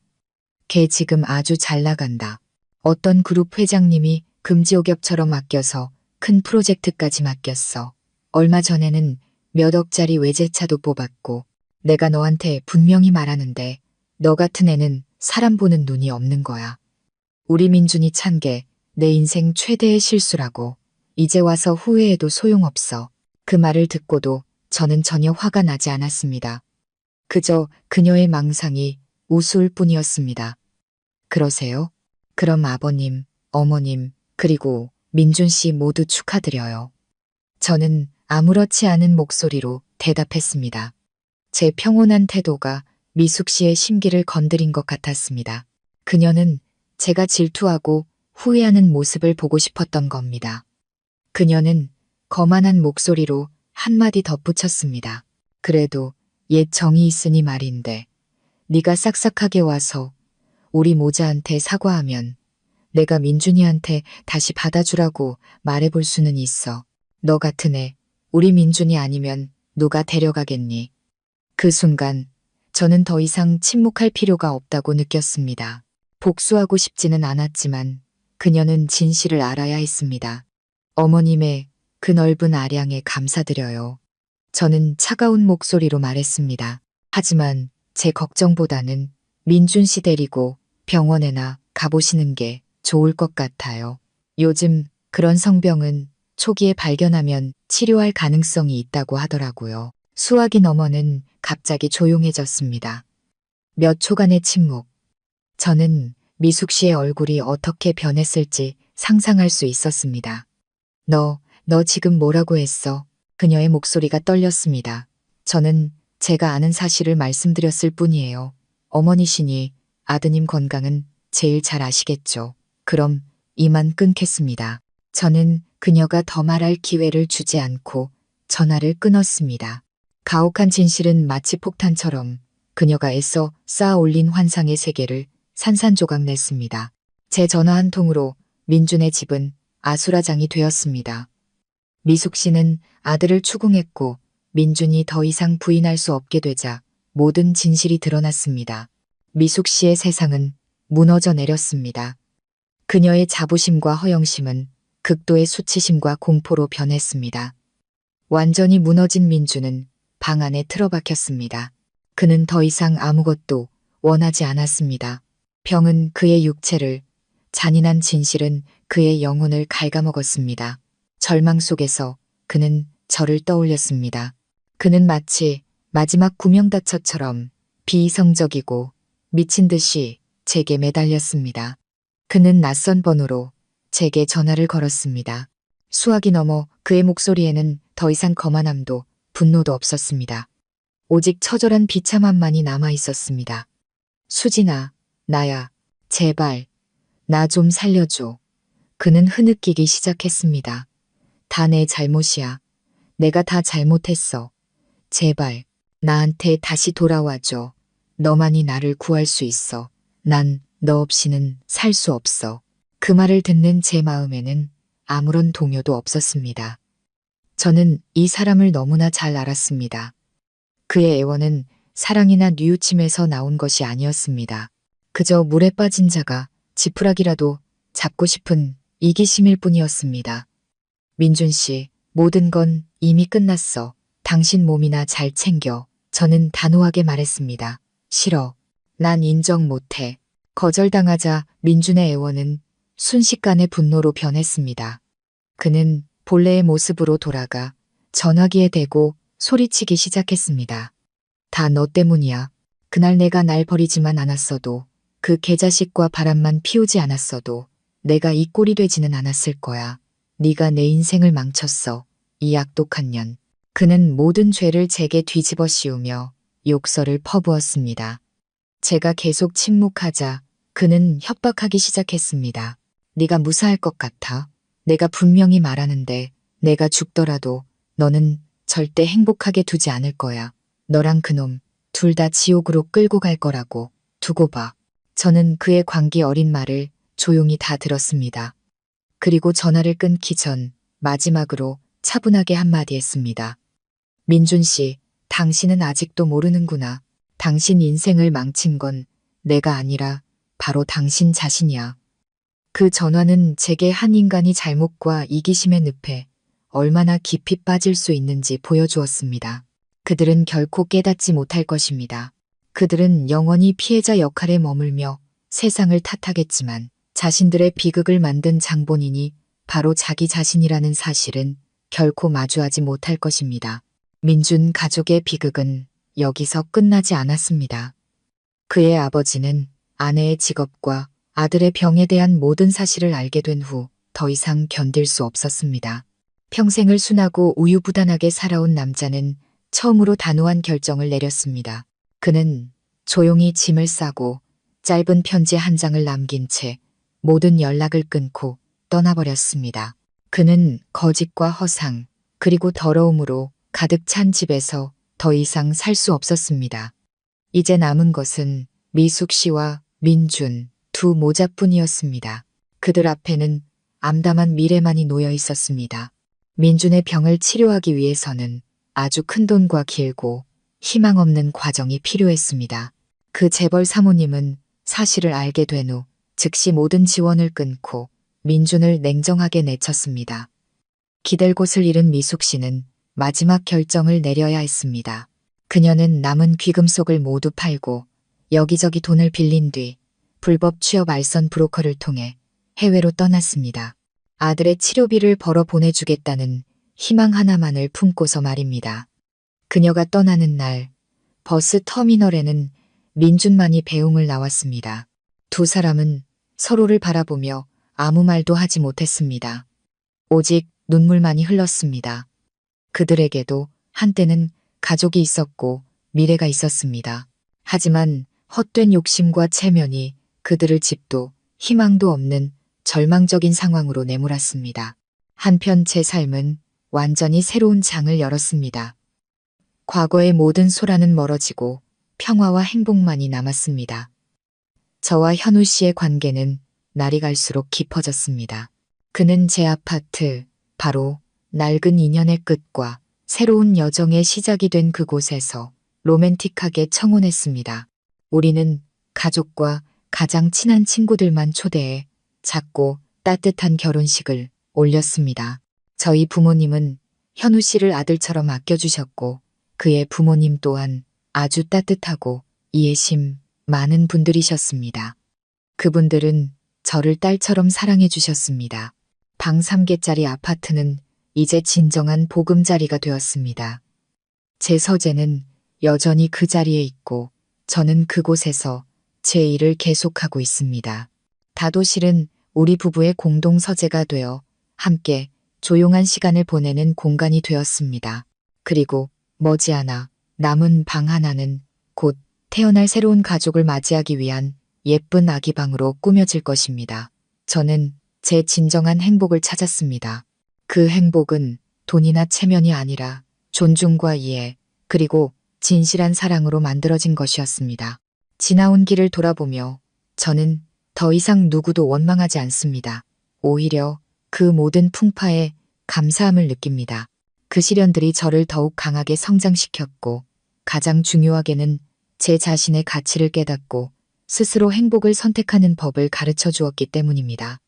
걔 지금 아주 잘 나간다. 어떤 그룹 회장님이 금지옥엽처럼 아껴서 큰 프로젝트까지 맡겼어. 얼마 전에는 몇 억짜리 외제차도 뽑았고 내가 너한테 분명히 말하는데 너 같은 애는 사람 보는 눈이 없는 거야. 우리 민준이 찬 게 내 인생 최대의 실수라고. 이제 와서 후회해도 소용없어. 그 말을 듣고도 저는 전혀 화가 나지 않았습니다. 그저 그녀의 망상이 우스울 뿐이었습니다. 그러세요? 그럼 아버님, 어머님, 그리고 민준 씨 모두 축하드려요. 저는 아무렇지 않은 목소리로 대답했습니다. 제 평온한 태도가 미숙 씨의 심기를 건드린 것 같았습니다. 그녀는 제가 질투하고 후회하는 모습을 보고 싶었던 겁니다. 그녀는 거만한 목소리로 한마디 덧붙였습니다. 그래도 옛 정이 있으니 말인데 네가 싹싹하게 와서 우리 모자한테 사과하면 내가 민준이한테 다시 받아주라고 말해볼 수는 있어. 너 같은 애 우리 민준이 아니면 누가 데려가겠니? 그 순간 저는 더 이상 침묵할 필요가 없다고 느꼈습니다. 복수하고 싶지는 않았지만 그녀는 진실을 알아야 했습니다. 어머님의 그 넓은 아량에 감사드려요. 저는 차가운 목소리로 말했습니다. 하지만 제 걱정보다는 민준 씨 데리고 병원에나 가보시는 게 좋을 것 같아요. 요즘 그런 성병은 초기에 발견하면 치료할 가능성이 있다고 하더라고요. 수화기 너머는 갑자기 조용해졌습니다. 몇 초간의 침묵. 저는 미숙 씨의 얼굴이 어떻게 변했을지 상상할 수 있었습니다. 너 지금 뭐라고 했어? 그녀의 목소리가 떨렸습니다. 저는 제가 아는 사실을 말씀드렸을 뿐이에요. 어머니시니 아드님 건강은 제일 잘 아시겠죠. 그럼 이만 끊겠습니다. 저는 그녀가 더 말할 기회를 주지 않고 전화를 끊었습니다. 가혹한 진실은 마치 폭탄처럼 그녀가 애써 쌓아 올린 환상의 세계를 산산조각 냈습니다. 제 전화 한 통으로 민준의 집은 아수라장이 되었습니다. 미숙 씨는 아들을 추궁했고 민준이 더 이상 부인할 수 없게 되자 모든 진실이 드러났습니다. 미숙 씨의 세상은 무너져 내렸습니다. 그녀의 자부심과 허영심은 극도의 수치심과 공포로 변했습니다. 완전히 무너진 민준은 방 안에 틀어박혔습니다. 그는 더 이상 아무것도 원하지 않았습니다. 병은 그의 육체를, 잔인한 진실은 그의 영혼을 갉아먹었습니다. 절망 속에서 그는 저를 떠올렸습니다. 그는 마치 마지막 구명다처처럼 비이성적이고 미친 듯이 제게 매달렸습니다. 그는 낯선 번호로 제게 전화를 걸었습니다. 수화기 너머 그의 목소리에는 더 이상 거만함도 분노도 없었습니다. 오직 처절한 비참함만이 남아 있었습니다. 수진아, 나야. 제발, 나 좀 살려줘. 그는 흐느끼기 시작했습니다. 다 내 잘못이야. 내가 다 잘못했어. 제발, 나한테 다시 돌아와줘. 너만이 나를 구할 수 있어. 난 너 없이는 살 수 없어. 그 말을 듣는 제 마음에는 아무런 동요도 없었습니다. 저는 이 사람을 너무나 잘 알았습니다. 그의 애원은 사랑이나 뉘우침에서 나온 것이 아니었습니다. 그저 물에 빠진 자가 지푸라기라도 잡고 싶은 이기심일 뿐이었습니다. 민준 씨, 모든 건 이미 끝났어. 당신 몸이나 잘 챙겨. 저는 단호하게 말했습니다. 싫어. 난 인정 못해. 거절당하자 민준의 애원은 순식간에 분노로 변했습니다. 그는 본래의 모습으로 돌아가 전화기에 대고 소리치기 시작했습니다. 다 너 때문이야. 그날 내가 날 버리지만 않았어도, 그 개자식과 바람만 피우지 않았어도 내가 이 꼴이 되지는 않았을 거야. 네가 내 인생을 망쳤어. 이 악독한 년. 그는 모든 죄를 제게 뒤집어 씌우며 욕설을 퍼부었습니다. 제가 계속 침묵하자 그는 협박하기 시작했습니다. 네가 무사할 것 같아. 내가 분명히 말하는데 내가 죽더라도 너는 절대 행복하게 두지 않을 거야. 너랑 그놈 둘 다 지옥으로 끌고 갈 거라고. 두고 봐. 저는 그의 광기 어린 말을 조용히 다 들었습니다. 그리고 전화를 끊기 전 마지막으로 차분하게 한마디 했습니다. 민준 씨, 당신은 아직도 모르는구나. 당신 인생을 망친 건 내가 아니라 바로 당신 자신이야. 그 전화는 제게 한 인간이 잘못과 이기심의 늪에 얼마나 깊이 빠질 수 있는지 보여주었습니다. 그들은 결코 깨닫지 못할 것입니다. 그들은 영원히 피해자 역할에 머물며 세상을 탓하겠지만 자신들의 비극을 만든 장본인이 바로 자기 자신이라는 사실은 결코 마주하지 못할 것입니다. 민준 가족의 비극은 여기서 끝나지 않았습니다. 그의 아버지는 아내의 직업과 아들의 병에 대한 모든 사실을 알게 된 후 더 이상 견딜 수 없었습니다. 평생을 순하고 우유부단하게 살아온 남자는 처음으로 단호한 결정을 내렸습니다. 그는 조용히 짐을 싸고 짧은 편지 한 장을 남긴 채 모든 연락을 끊고 떠나버렸습니다. 그는 거짓과 허상, 그리고 더러움으로 가득 찬 집에서 더 이상 살 수 없었습니다. 이제 남은 것은 미숙 씨와 민준 두 모자뿐이었습니다. 그들 앞에는 암담한 미래만이 놓여 있었습니다. 민준의 병을 치료하기 위해서는 아주 큰 돈과 길고 희망 없는 과정이 필요했습니다. 그 재벌 사모님은 사실을 알게 된 후 즉시 모든 지원을 끊고 민준을 냉정하게 내쳤습니다. 기댈 곳을 잃은 미숙 씨는 마지막 결정을 내려야 했습니다. 그녀는 남은 귀금속을 모두 팔고 여기저기 돈을 빌린 뒤 불법 취업 알선 브로커를 통해 해외로 떠났습니다. 아들의 치료비를 벌어 보내주겠다는 희망 하나만을 품고서 말입니다. 그녀가 떠나는 날 버스 터미널에는 민준만이 배웅을 나왔습니다. 두 사람은 서로를 바라보며 아무 말도 하지 못했습니다. 오직 눈물만이 흘렀습니다. 그들에게도 한때는 가족이 있었고 미래가 있었습니다. 하지만 헛된 욕심과 체면이 그들을 집도 희망도 없는 절망적인 상황으로 내몰았습니다. 한편 제 삶은 완전히 새로운 장을 열었습니다. 과거의 모든 소란은 멀어지고 평화와 행복만이 남았습니다. 저와 현우 씨의 관계는 날이 갈수록 깊어졌습니다. 그는 제 아파트, 바로 낡은 인연의 끝과 새로운 여정의 시작이 된 그곳에서 로맨틱하게 청혼했습니다. 우리는 가족과 가장 친한 친구들만 초대해 작고 따뜻한 결혼식을 올렸습니다. 저희 부모님은 현우 씨를 아들처럼 아껴주셨고 그의 부모님 또한 아주 따뜻하고 이해심 많은 분들이셨습니다. 그분들은 저를 딸처럼 사랑해 주셨습니다. 방 3개짜리 아파트는 이제 진정한 보금자리가 되었습니다. 제 서재는 여전히 그 자리에 있고 저는 그곳에서 제 일을 계속하고 있습니다. 다도실은 우리 부부의 공동 서재가 되어 함께 조용한 시간을 보내는 공간이 되었습니다. 그리고 머지않아 남은 방 하나는 곧 태어날 새로운 가족을 맞이하기 위한 예쁜 아기 방으로 꾸며질 것입니다. 저는 제 진정한 행복을 찾았습니다. 그 행복은 돈이나 체면이 아니라 존중과 이해, 그리고 진실한 사랑으로 만들어진 것이었습니다. 지나온 길을 돌아보며 저는 더 이상 누구도 원망하지 않습니다. 오히려 그 모든 풍파에 감사함을 느낍니다. 그 시련들이 저를 더욱 강하게 성장시켰고 가장 중요하게는 제 자신의 가치를 깨닫고 스스로 행복을 선택하는 법을 가르쳐 주었기 때문입니다.